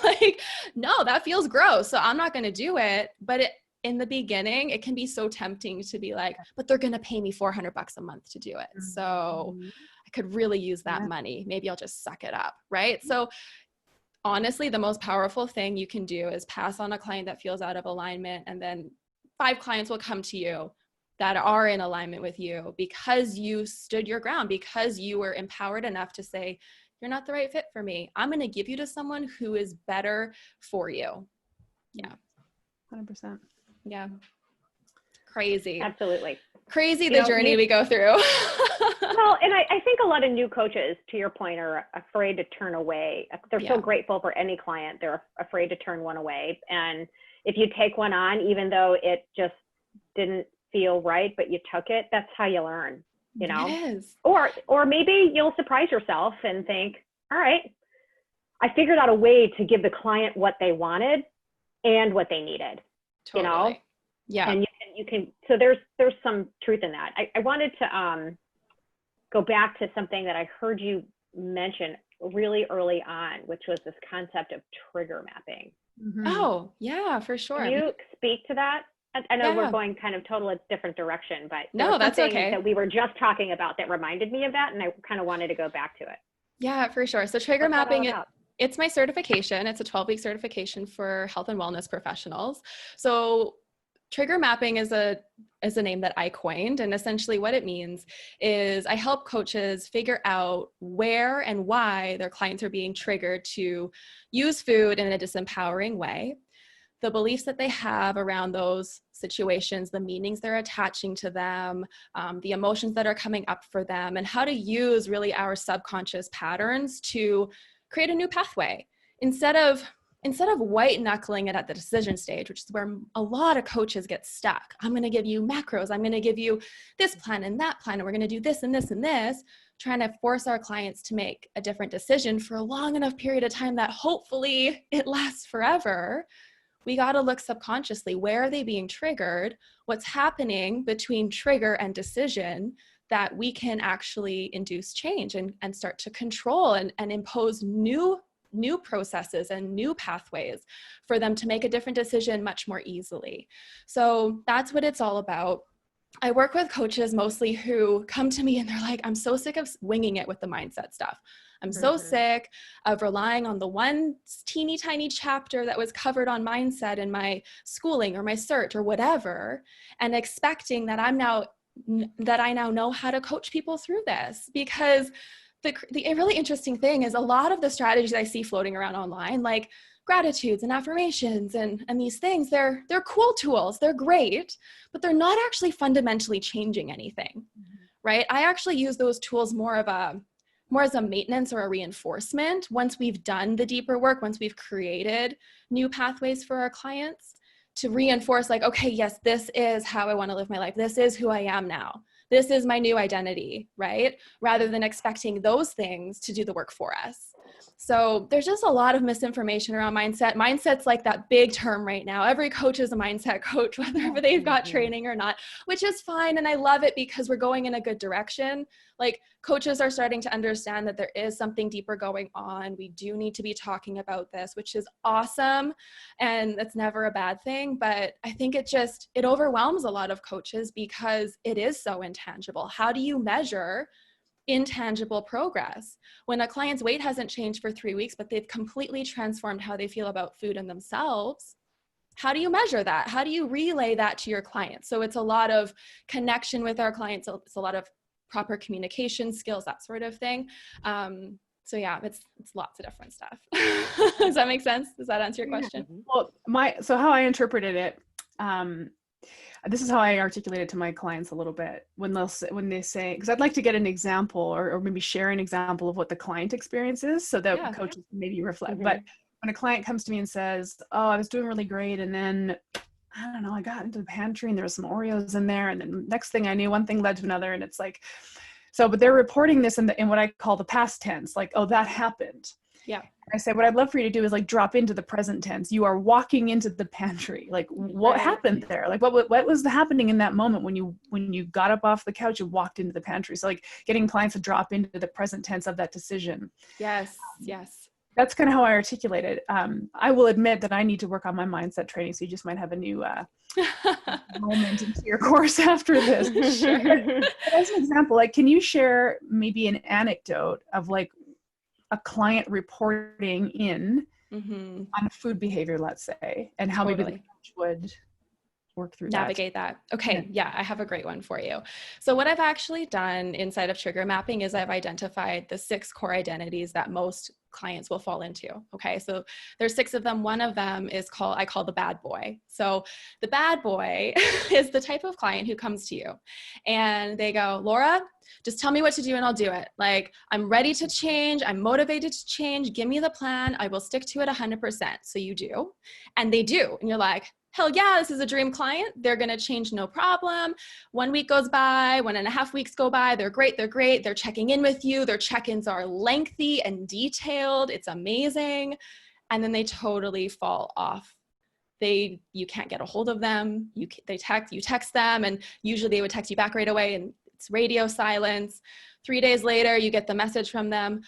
Like, no, that feels gross. So I'm not going to do it. But in the beginning, it can be so tempting to be like, but they're going to pay me $400 a month to do it. So I could really use that money. Maybe I'll just suck it up. Right. So honestly, the most powerful thing you can do is pass on a client that feels out of alignment. And then 5 clients will come to you that are in alignment with you because you stood your ground, because you were empowered enough to say, you're not the right fit for me. I'm going to give you to someone who is better for you. Yeah. 100%. Yeah. Crazy. Absolutely. Crazy the journey we go through. Well, and I think a lot of new coaches, to your point, are afraid to turn away. They're so grateful for any client. They're afraid to turn one away. And if you take one on, even though it just didn't feel right, but you took it, that's how you learn, you know? Yes. Or maybe you'll surprise yourself and think, all right, I figured out a way to give the client what they wanted and what they needed. Totally. You know? Yeah. And you can, so there's some truth in that. I wanted to go back to something that I heard you mention really early on, which was this concept of trigger mapping. Oh, yeah, for sure. Can you speak to that? I know we're going kind of totally different direction, but no, that's okay. That we were just talking about that reminded me of that, and I kind of wanted to go back to it. Yeah, for sure. So trigger mapping, it's my certification. It's a 12-week certification for health and wellness professionals. So trigger mapping is a name that I coined. And essentially what it means is I help coaches figure out where and why their clients are being triggered to use food in a disempowering way, the beliefs that they have around those situations, the meanings they're attaching to them, the emotions that are coming up for them, and how to use really our subconscious patterns to create a new pathway. Instead of white knuckling it at the decision stage, which is where a lot of coaches get stuck. I'm going to give you macros. I'm going to give you this plan and that plan, and we're going to do this and this and this, trying to force our clients to make a different decision for a long enough period of time that hopefully it lasts forever. We got to look subconsciously. Where are they being triggered? What's happening between trigger and decision that we can actually induce change and start to control and impose new processes and new pathways for them to make a different decision much more easily. So that's what it's all about. I work with coaches mostly who come to me and they're like, I'm so sick of winging it with the mindset stuff. I'm so sick of relying on the one teeny tiny chapter that was covered on mindset in my schooling or my cert or whatever, and expecting that I now know how to coach people through this. Because the really interesting thing is a lot of the strategies I see floating around online, like gratitudes and affirmations and these things, they're cool tools. They're great, but they're not actually fundamentally changing anything, right? I actually use those tools more as a maintenance or a reinforcement once we've done the deeper work, once we've created new pathways for our clients, to reinforce like, okay, yes, this is how I want to live my life. This is who I am now. This is my new identity, right? Rather than expecting those things to do the work for us. So there's just a lot of misinformation around mindset. Mindset's like that big term right now. Every coach is a mindset coach, whether they've got training or not, which is fine. And I love it because we're going in a good direction. Like coaches are starting to understand that there is something deeper going on. We do need to be talking about this, which is awesome. And that's never a bad thing. But I think it overwhelms a lot of coaches because it is so intangible. How do you measure intangible progress when a client's weight hasn't changed for 3 weeks, but they've completely transformed how they feel about food and themselves? How do you measure that? How do you relay that to your clients? So it's a lot of connection with our clients. It's a lot of proper communication skills, that sort of thing. So yeah, it's lots of different stuff. Does that make sense? Does that answer your question? Well, so how I interpreted it, This is how I articulate it to my clients a little bit when they say, because I'd like to get an example or maybe share an example of what the client experience is so that coaches can maybe reflect. Mm-hmm. But when a client comes to me and says, oh, I was doing really great, and then I don't know, I got into the pantry and there was some Oreos in there, and then next thing I knew, one thing led to another, and it's like, so, but they're reporting this in what I call the past tense, like, oh, that happened. Yeah. I say, what I'd love for you to do is like drop into the present tense. You are walking into the pantry. Like, what happened there? Like, what was happening in that moment when you got up off the couch and walked into the pantry? So like getting clients to drop into the present tense of that decision. Yes. Yes. That's kind of how I articulate it. I will admit that I need to work on my mindset training. So you just might have a new moment into your course after this. But as an example, like, can you share maybe an anecdote of like a client reporting in on food behavior, let's say, and how maybe the coach would work through navigate that. Okay. Yeah, I have a great one for you. So what I've actually done inside of trigger mapping is I've identified the 6 core identities that most clients will fall into. Okay. So there's 6 of them. One of them is I call the bad boy. So the bad boy is the type of client who comes to you and they go, Laura, just tell me what to do and I'll do it. Like, I'm ready to change. I'm motivated to change. Give me the plan. I will stick to it 100%. So you do, and they do. And you're like, hell yeah, this is a dream client. They're going to change no problem. 1 week goes by, 1.5 weeks go by. They're great. They're great. They're checking in with you. Their check-ins are lengthy and detailed. It's amazing. And then they totally fall off. You can't get a hold of them. You text them, and usually they would text you back right away, and it's radio silence. 3 days later, you get the message from them.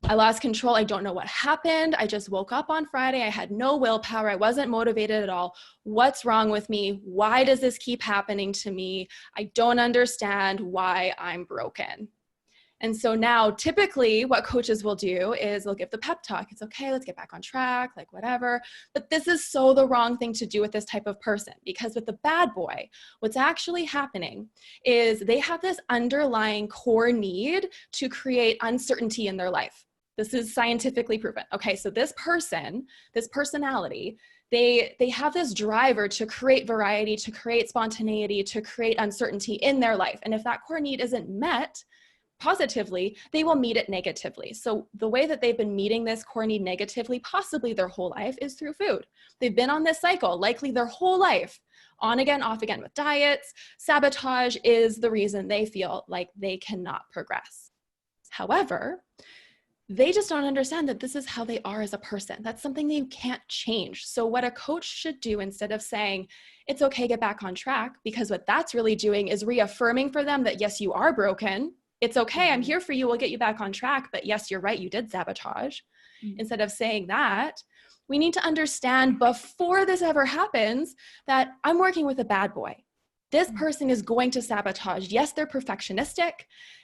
I lost control. I don't know what happened. I just woke up on Friday. I had no willpower. I wasn't motivated at all. What's wrong with me? Why does this keep happening to me? I don't understand why I'm broken. And so now typically what coaches will do is they'll give the pep talk. It's okay, let's get back on track, like whatever. But this is so the wrong thing to do with this type of person, because with the bad boy, what's actually happening is they have this underlying core need to create uncertainty in their life. This is scientifically proven. Okay, so this personality, they have this driver to create variety, to create spontaneity, to create uncertainty in their life. And if that core need isn't met positively, they will meet it negatively. So the way that they've been meeting this core need negatively, possibly their whole life, is through food. They've been on this cycle, likely their whole life, on again, off again with diets. Sabotage is the reason they feel like they cannot progress. However, they just don't understand that this is how they are as a person. That's something that you can't change. So what a coach should do, instead of saying, it's okay, get back on track, because what that's really doing is reaffirming for them that, yes, you are broken. It's okay. I'm here for you. We'll get you back on track. But yes, you're right. You did sabotage. Instead of saying that, we need to understand before this ever happens that I'm working with a bad boy. This person is going to sabotage. Yes, they're perfectionistic.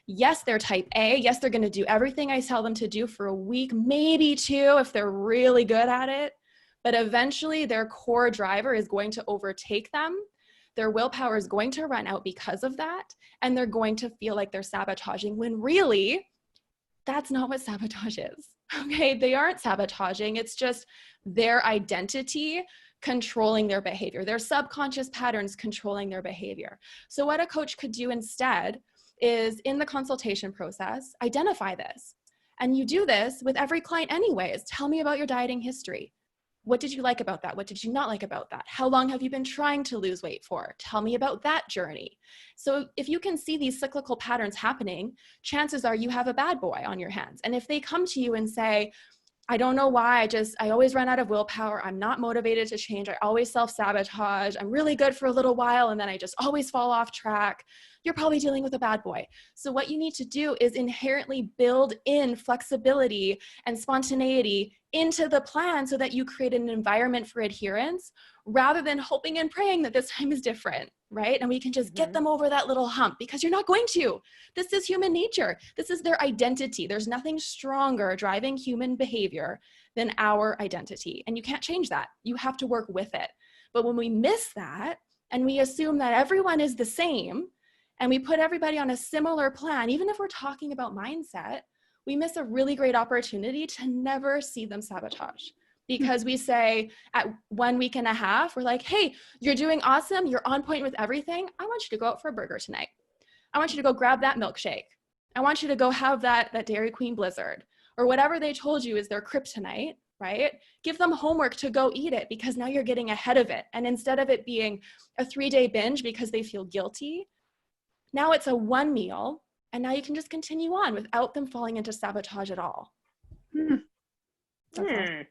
Yes, they're type A. Yes, they're going to do everything I tell them to do for a week, maybe 2 if they're really good at it. But eventually their core driver is going to overtake them. Their willpower is going to run out because of that. And they're going to feel like they're sabotaging, when really that's not what sabotage is. Okay, they aren't sabotaging. It's just their identity controlling their behavior, their subconscious patterns controlling their behavior. So what a coach could do instead is, in the consultation process, identify this. And you do this with every client anyways. Tell me about your dieting history. What did you like about that? What did you not like about that? How long have you been trying to lose weight for? Tell me about that journey. So if you can see these cyclical patterns happening, chances are you have a bad boy on your hands. And if they come to you and say, I don't know why, I always run out of willpower. I'm not motivated to change. I always self-sabotage. I'm really good for a little while, and then I just always fall off track. You're probably dealing with a bad boy. So what you need to do is inherently build in flexibility and spontaneity into the plan so that you create an environment for adherence, rather than hoping and praying that this time is different, right? And we can just get them over that little hump, because you're not going to. This is human nature. This is their identity. There's nothing stronger driving human behavior than our identity. And you can't change that. You have to work with it. But when we miss that and we assume that everyone is the same, and we put everybody on a similar plan, even if we're talking about mindset, we miss a really great opportunity to never see them sabotage. because we say at 1.5 weeks, we're like, hey, you're doing awesome. You're on point with everything. I want you to go out for a burger tonight. I want you to go grab that milkshake. I want you to go have that Dairy Queen Blizzard, or whatever they told you is their kryptonite, right? Give them homework to go eat it, because now you're getting ahead of it. And instead of it being a 3-day binge because they feel guilty, now it's a 1 meal, and now you can just continue on without them falling into sabotage at all. That's awesome.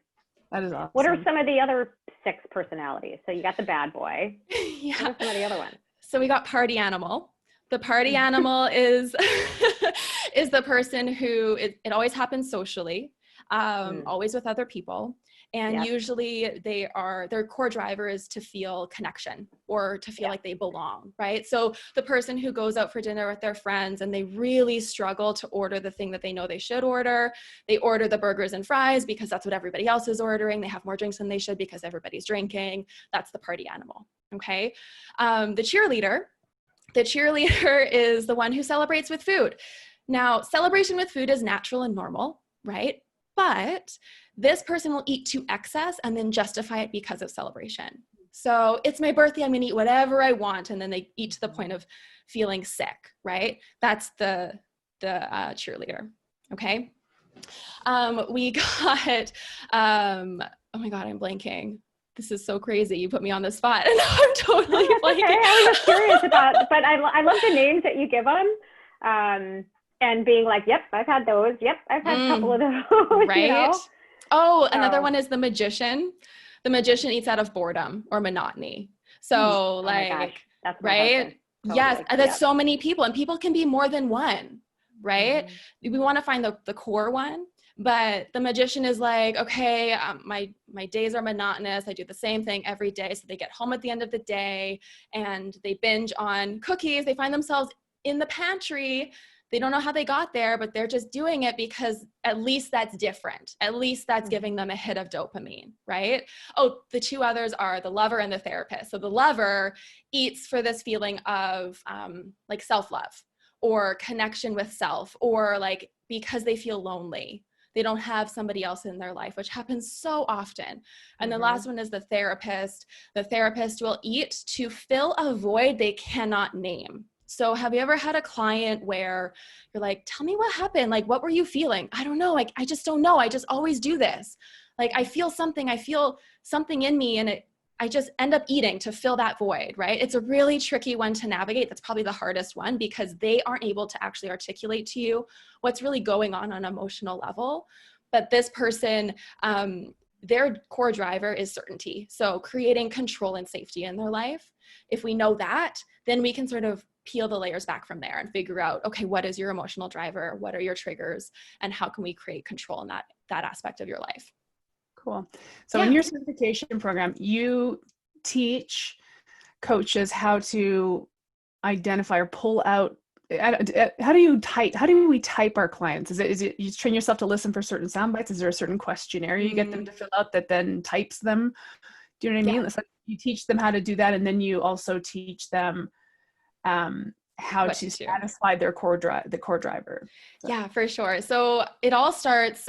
That is awesome. What are some of the other 6 personalities? So you got the bad boy. Yeah. What are some of the other ones? So we got party animal. The party animal is is the person who it always happens socially, always with other people. And usually their core driver is to feel connection, or to feel like they belong, right? So the person who goes out for dinner with their friends and they really struggle to order the thing that they know they should order. They order the burgers and fries because that's what everybody else is ordering. They have more drinks than they should because everybody's drinking. That's the party animal, okay? The cheerleader is the one who celebrates with food. Now, celebration with food is natural and normal, right? But this person will eat to excess and then justify it because of celebration. So it's my birthday, I'm gonna eat whatever I want. And then they eat to the point of feeling sick, right? That's the cheerleader, okay? We got, oh my God, I'm blanking. This is so crazy. You put me on the spot and I'm totally blanking. Okay. I was just curious about, but I love the names that you give them. And being like, yep, I've had those. Yep, I've had a couple of those. Right. You know? Oh, another one is the magician. The magician eats out of boredom or monotony. So like, my gosh, that's my right? husband. Totally. Yes, that's so many people, and people can be more than one, right? We want to find the core one. But the magician is like, okay, my days are monotonous. I do the same thing every day. So they get home at the end of the day and they binge on cookies. They find themselves in the pantry. They don't know how they got there, but they're just doing it because at least that's different. At least that's giving them a hit of dopamine, right? Oh, the 2 others are the lover and the therapist. So the lover eats for this feeling of like self-love or connection with self, or like because they feel lonely. They don't have somebody else in their life, which happens so often. And the last one is the therapist. The therapist will eat to fill a void they cannot name. So have you ever had a client where you're like, tell me what happened? Like, what were you feeling? I don't know. Like, I just don't know. I just always do this. Like, I feel something in me, and I just end up eating to fill that void, right? It's a really tricky one to navigate. That's probably the hardest one, because they aren't able to actually articulate to you what's really going on an emotional level. But this person, their core driver is certainty. So creating control and safety in their life. If we know that, then we can sort of peel the layers back from there and figure out, okay, what is your emotional driver? What are your triggers? And how can we create control in that aspect of your life? Cool. So in your certification program, you teach coaches how to identify or pull out, how do we type our clients? Is it you train yourself to listen for certain sound bites? Is there a certain questionnaire you get them to fill out that then types them? Do you know what I mean? It's like you teach them how to do that, and then you also teach them how to satisfy their core driver. So. Yeah, for sure. So it all starts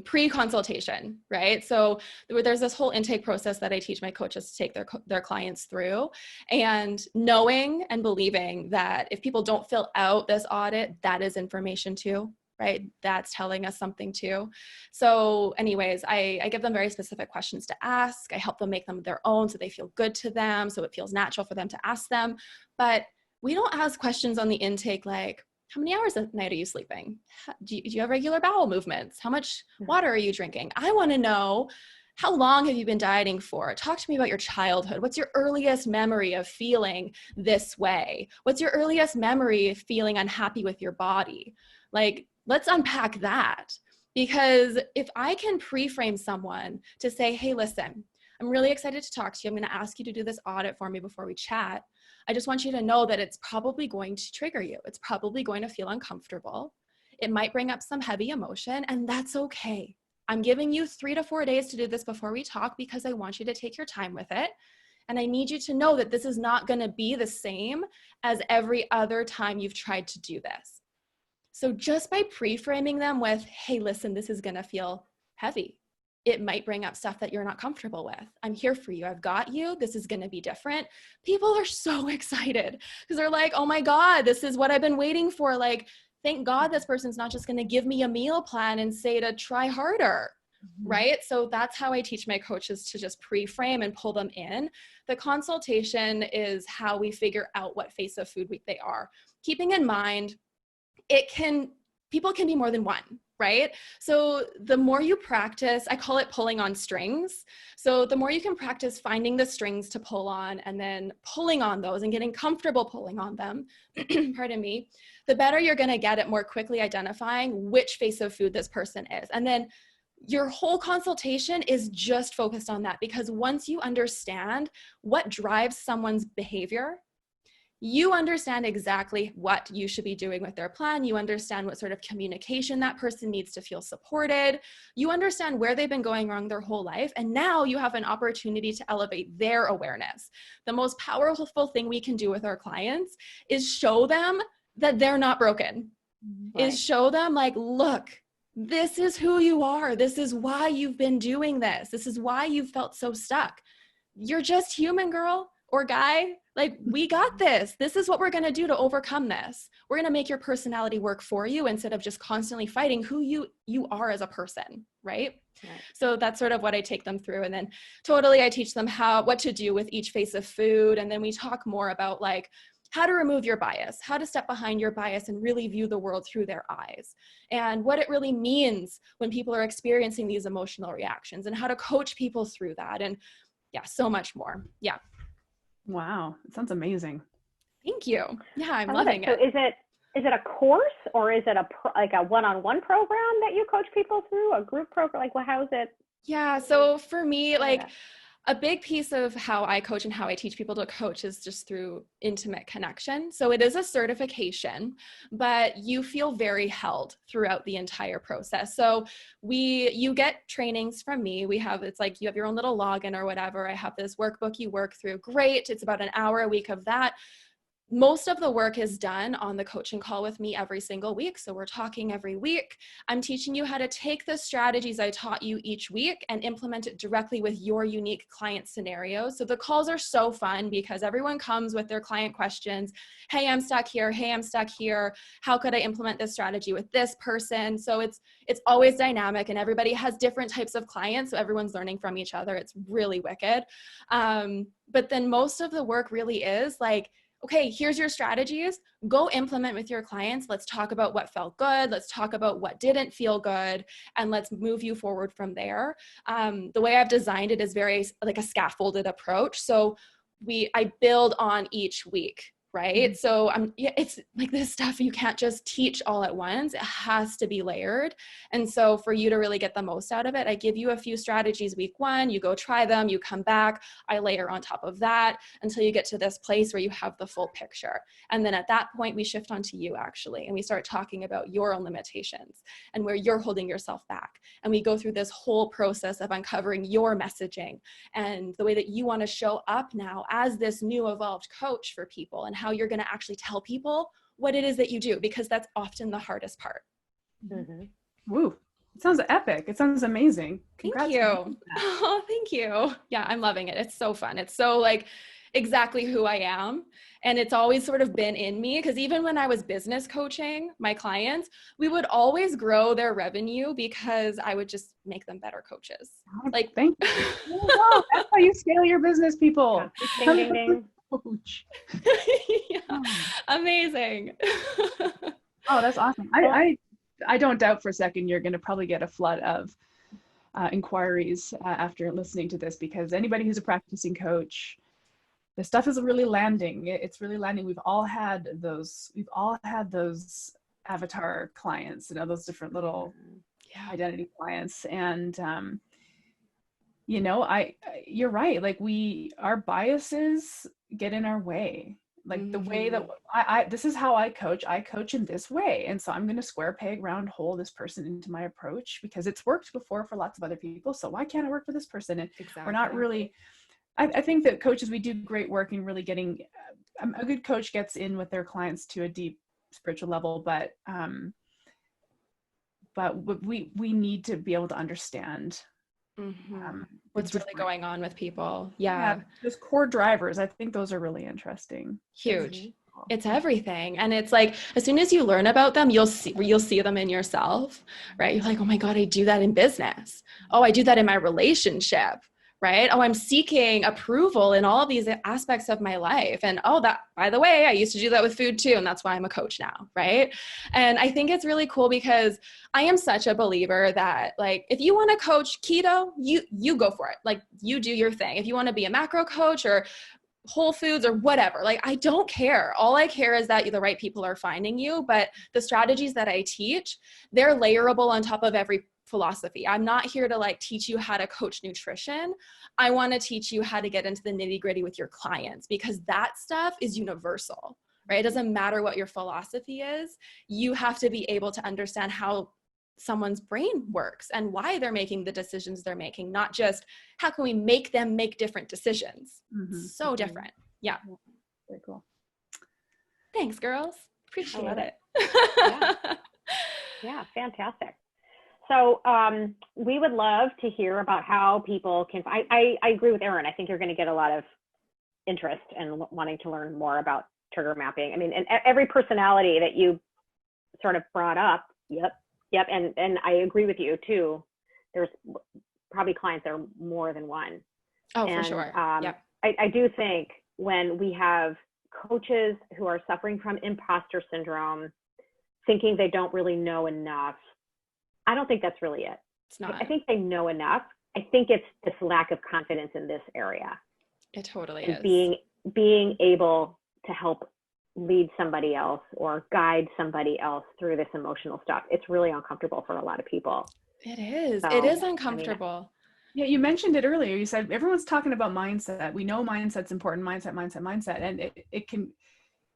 pre-consultation, right? So there's this whole intake process that I teach my coaches to take their clients through, and knowing and believing that if people don't fill out this audit, that is information too, right? That's telling us something too. So anyways, I give them very specific questions to ask. I help them make them their own so they feel good to them, so it feels natural for them to ask them. But we don't ask questions on the intake like, how many hours a night are you sleeping? Do you have regular bowel movements? How much water are you drinking? I want to know, how long have you been dieting for? Talk to me about your childhood. What's your earliest memory of feeling this way? What's your earliest memory of feeling unhappy with your body? Like, let's unpack that. Because if I can pre-frame someone to say, hey, listen, I'm really excited to talk to you. I'm going to ask you to do this audit for me before we chat. I just want you to know that it's probably going to trigger you. It's probably going to feel uncomfortable. It might bring up some heavy emotion, and that's okay. I'm giving you 3 to 4 days to do this before we talk because I want you to take your time with it. And I need you to know that this is not going to be the same as every other time you've tried to do this. So just by pre-framing them with, hey, listen, this is going to feel heavy. it might bring up stuff that you're not comfortable with. I'm here for you. I've got you. This is going to be different. People are so excited because they're like, oh my God, this is what I've been waiting for. Like, thank God this person's not just going to give me a meal plan and say to try harder. Right? So that's how I teach my coaches to just pre-frame and pull them in. The consultation is how we figure out what face of food they are. Keeping in mind, people can be more than one, right? So the more you practice, I call it pulling on strings. So the more you can practice finding the strings to pull on and then pulling on those and getting comfortable pulling on them, pardon me, the better you're going to get at more quickly identifying which face of food this person is. And then your whole consultation is just focused on that, because once you understand what drives someone's behavior, you understand exactly what you should be doing with their plan. You understand what sort of communication that person needs to feel supported. You understand where they've been going wrong their whole life. And now you have an opportunity to elevate their awareness. The most powerful thing we can do with our clients is show them that they're not broken, is show them like, look, this is who you are. This is why you've been doing this. This is why you've felt so stuck. You're just human, girl or guy. Like, we got this. This is what we're going to do to overcome this. We're going to make your personality work for you instead of just constantly fighting who you are as a person, right? So that's sort of what I take them through. And then totally I teach them what to do with each face of food. And then we talk more about like how to remove your bias, how to step behind your bias and really view the world through their eyes, and what it really means when people are experiencing these emotional reactions and how to coach people through that. And yeah, so much more. Yeah. Wow. It sounds amazing. Thank you. Yeah, I'm loving it. So is it a course, or is it like a one-on-one program that you coach people through, a group program? Like, well, how is it? Yeah. So for me, like a big piece of how I coach and how I teach people to coach is just through intimate connection. So it is a certification, but you feel very held throughout the entire process. So you get trainings from me. It's like you have your own little login or whatever. I have this workbook you work through. Great. It's about an hour a week of that. Most of the work is done on the coaching call with me every single week. So we're talking every week. I'm teaching you how to take the strategies I taught you each week and implement it directly with your unique client scenario. So the calls are so fun because everyone comes with their client questions. Hey, I'm stuck here. Hey, I'm stuck here. How could I implement this strategy with this person? So it's always dynamic, and everybody has different types of clients. So everyone's learning from each other. It's really wicked. But then most of the work really is like, okay, here's your strategies, go implement with your clients. Let's talk about what felt good. Let's talk about what didn't feel good. And let's move you forward from there. The way I've designed it is very like a scaffolded approach. So I build on each week, right? Mm-hmm. So it's like this stuff you can't just teach all at once. It has to be layered. And so for you to really get the most out of it, I give you a few strategies week one, you go try them, you come back, I layer on top of that until you get to this place where you have the full picture. And then at that point, we shift onto you actually, and we start talking about your own limitations and where you're holding yourself back. And we go through this whole process of uncovering your messaging and the way that you want to show up now as this new evolved coach for people, and how you're going to actually tell people what it is that you do, because that's often the hardest part. Mm-hmm. Woo. It sounds epic. It sounds amazing. Congrats. Thank you. Oh, thank you. Yeah, I'm loving it. It's so fun. It's so like exactly who I am. And it's always sort of been in me, because even when I was business coaching my clients, we would always grow their revenue because I would just make them better coaches. Like, thank you. Oh, that's how you scale your business, people. Ding, ding, ding. Coach. Yeah. Amazing. Oh, that's awesome. I don't doubt for a second you're going to probably get a flood of inquiries after listening to this, because anybody who's a practicing coach, the stuff is really landing. It's really landing. We've all had those avatar clients, those different little identity clients. And, you're right. Like our biases get in our way. Like the way that this is how I coach in this way. And so I'm going to square peg, round hole this person into my approach because it's worked before for lots of other people. So why can't it work for this person? And we're not really, I think that coaches, we do great work in really getting, a good coach gets in with their clients to a deep spiritual level, but we need to be able to understand What's really going on with people. Those core drivers, I think those are really interesting. Huge. It's everything. And it's like, as soon as you learn about them, you'll see them in yourself, right? You're like, oh my God, I do that in business. Oh, I do that in my relationship, right? Oh, I'm seeking approval in all of these aspects of my life. And oh, that, by the way, I used to do that with food too. And that's why I'm a coach now, right? And I think it's really cool because I am such a believer that, like, if you want to coach keto, you go for it. Like, you do your thing. If you want to be a macro coach or Whole Foods or whatever, like, I don't care. All I care is that the right people are finding you. But the strategies that I teach, they're layerable on top of every philosophy. I'm not here to like teach you how to coach nutrition. I want to teach you how to get into the nitty gritty with your clients, because that stuff is universal, right? It doesn't matter what your philosophy is. You have to be able to understand how someone's brain works and why they're making the decisions they're making, not just how can we make them make different decisions. So different. Yeah. Very cool. Thanks, girls. Appreciate it. Yeah, fantastic. So we would love to hear about how people can, I agree with Erin. I think you're going to get a lot of interest and wanting to learn more about trigger mapping. I mean, and every personality that you sort of brought up, yep. And I agree with you too. There's probably clients that are more than one. Oh, for sure. I do think when we have coaches who are suffering from imposter syndrome, thinking they don't really know enough, I don't think that's really it. It's not. I think they know enough. I think it's this lack of confidence in this area. It totally and is. Being able to help lead somebody else or guide somebody else through this emotional stuff. It's really uncomfortable for a lot of people. It is. So, it is uncomfortable. I mean, yeah, you mentioned it earlier. You said everyone's talking about mindset. We know mindset's important, mindset. And it can,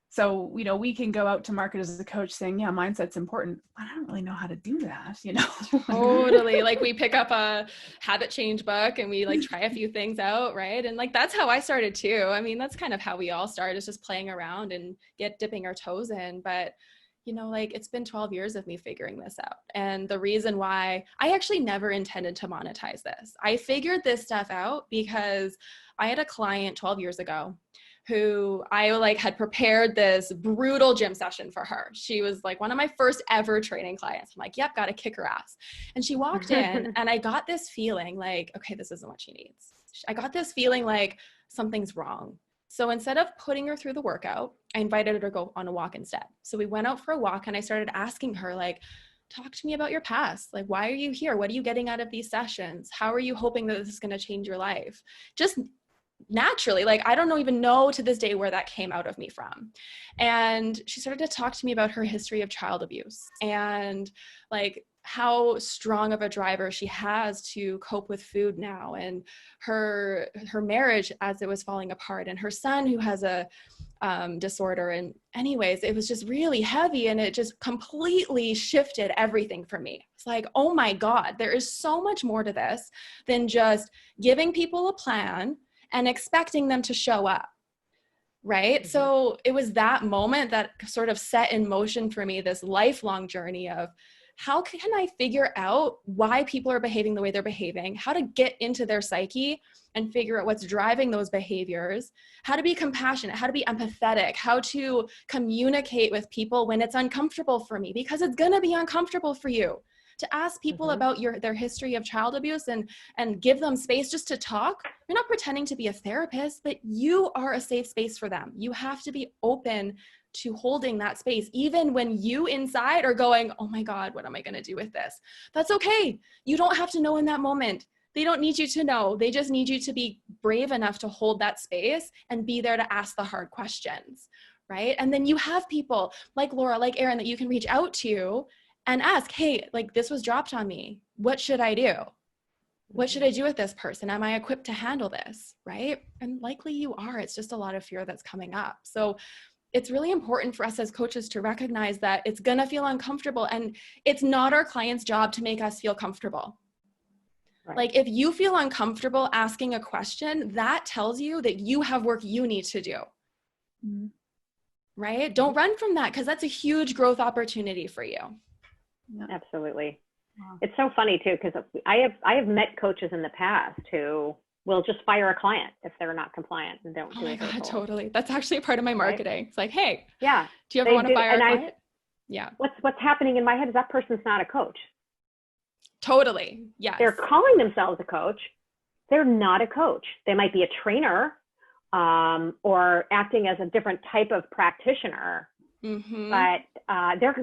so, you know, we can go out to market as a coach saying, yeah, mindset's important. I don't really know how to do that, you know? Totally. Like, we pick up a habit change book and we like try a few things out, right? And like, that's how I started too. I mean, that's kind of how we all start, is just playing around and dipping our toes in. But, you know, like, it's been 12 years of me figuring this out. And the reason why I actually never intended to monetize this, I figured this stuff out because I had a client 12 years ago who I like had prepared this brutal gym session for her. She was like one of my first ever training clients. I'm like, yep, got to kick her ass. And she walked in and I got this feeling like, okay, this isn't what she needs. I got this feeling like something's wrong. So instead of putting her through the workout, I invited her to go on a walk instead. So we went out for a walk and I started asking her, like, talk to me about your past. Like, why are you here? What are you getting out of these sessions? How are you hoping that this is going to change your life? Just naturally, like, I don't even know to this day where that came out of me from. And she started to talk to me about her history of child abuse and like how strong of a driver she has to cope with food now, and her marriage as it was falling apart, and her son who has a disorder. And anyways, it was just really heavy, and it just completely shifted everything for me. It's like, oh my God, there is so much more to this than just giving people a plan and expecting them to show up, right? Mm-hmm. So it was that moment that sort of set in motion for me this lifelong journey of how can I figure out why people are behaving the way they're behaving, how to get into their psyche and figure out what's driving those behaviors, how to be compassionate, how to be empathetic, how to communicate with people when it's uncomfortable for me, because it's going to be uncomfortable for you. To ask people about their history of child abuse and give them space just to talk. You're not pretending to be a therapist, but you are a safe space for them. You have to be open to holding that space, even when you inside are going, oh my God, what am I going to do with this? That's okay. You don't have to know in that moment. They don't need you to know. They just need you to be brave enough to hold that space and be there to ask the hard questions, right? And then you have people like Laura, like Erin, that you can reach out to and ask, hey, like, this was dropped on me. What should I do? What should I do with this person? Am I equipped to handle this? Right? And likely you are. It's just a lot of fear that's coming up. So it's really important for us as coaches to recognize that it's going to feel uncomfortable, and it's not our client's job to make us feel comfortable. Right. Like, if you feel uncomfortable asking a question, that tells you that you have work you need to do. Mm-hmm. Right? Don't run from that, because that's a huge growth opportunity for you. Yeah. Absolutely. It's so funny too, because I have met coaches in the past who will just fire a client if they're not compliant and don't do it. Oh my God, totally. That's actually a part of my marketing. Right? It's like, hey, do you ever want to fire a client? What's happening in my head is that person's not a coach. Totally. Yes. They're calling themselves a coach. They're not a coach. They might be a trainer or acting as a different type of practitioner. Mm-hmm. But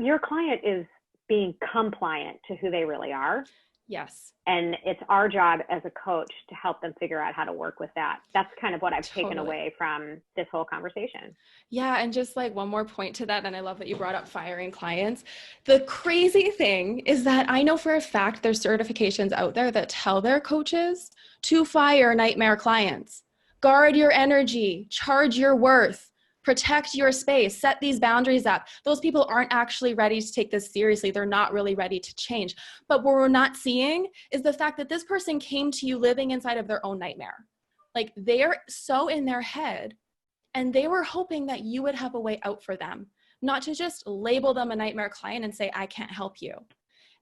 your client is being compliant to who they really are. Yes. And it's our job as a coach to help them figure out how to work with that. That's kind of what I've taken away from this whole conversation. Yeah. And just like one more point to that, and I love that you brought up firing clients. The crazy thing is that I know for a fact there's certifications out there that tell their coaches to fire nightmare clients. Guard your energy, charge your worth, protect your space, set these boundaries up. Those people aren't actually ready to take this seriously. They're not really ready to change. But what we're not seeing is the fact that this person came to you living inside of their own nightmare. Like they're so in their head and they were hoping that you would have a way out for them, not to just label them a nightmare client and say, I can't help you.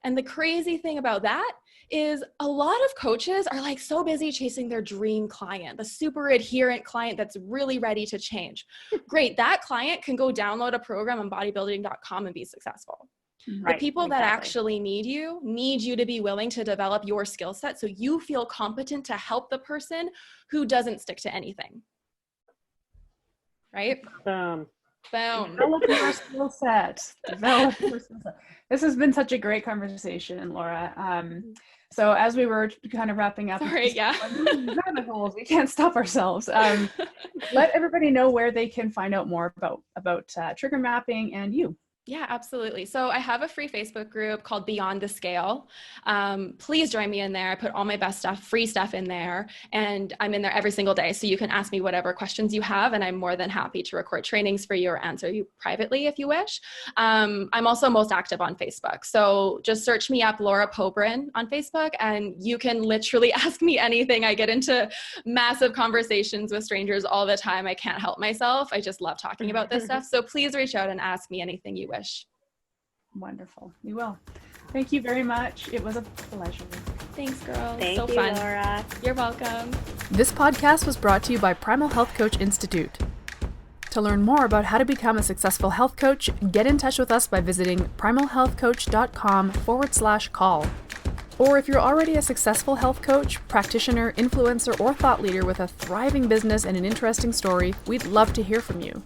And the crazy thing about that is a lot of coaches are like so busy chasing their dream client, the super adherent client that's really ready to change. Great. That client can go download a program on bodybuilding.com and be successful. Right, the people that actually need you to be willing to develop your skill set so you feel competent to help the person who doesn't stick to anything. Right? Boom. Develop your skill set. This has been such a great conversation, Laura. So as we were kind of wrapping up, rabbit holes, we can't stop ourselves. Let everybody know where they can find out more about trigger mapping and you. Yeah, absolutely. So I have a free Facebook group called Beyond the Scale. Please join me in there. I put all my best stuff, free stuff in there, and I'm in there every single day. So you can ask me whatever questions you have, and I'm more than happy to record trainings for you or answer you privately if you wish. I'm also most active on Facebook. So just search me up, Laura Poburan on Facebook, and you can literally ask me anything. I get into massive conversations with strangers all the time. I can't help myself. I just love talking about this stuff. So please reach out and ask me anything you wish. Wonderful. We will. Thank you very much. It was a pleasure. Thanks, girls. Thank you, fun. Laura. You're welcome. This podcast was brought to you by Primal Health Coach Institute. To learn more about how to become a successful health coach, get in touch with us by visiting primalhealthcoach.com/call. Or if you're already a successful health coach, practitioner, influencer, or thought leader with a thriving business and an interesting story, we'd love to hear from you.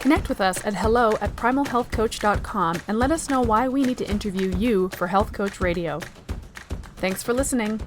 Connect with us at hello@primalhealthcoach.com and let us know why we need to interview you for Health Coach Radio. Thanks for listening.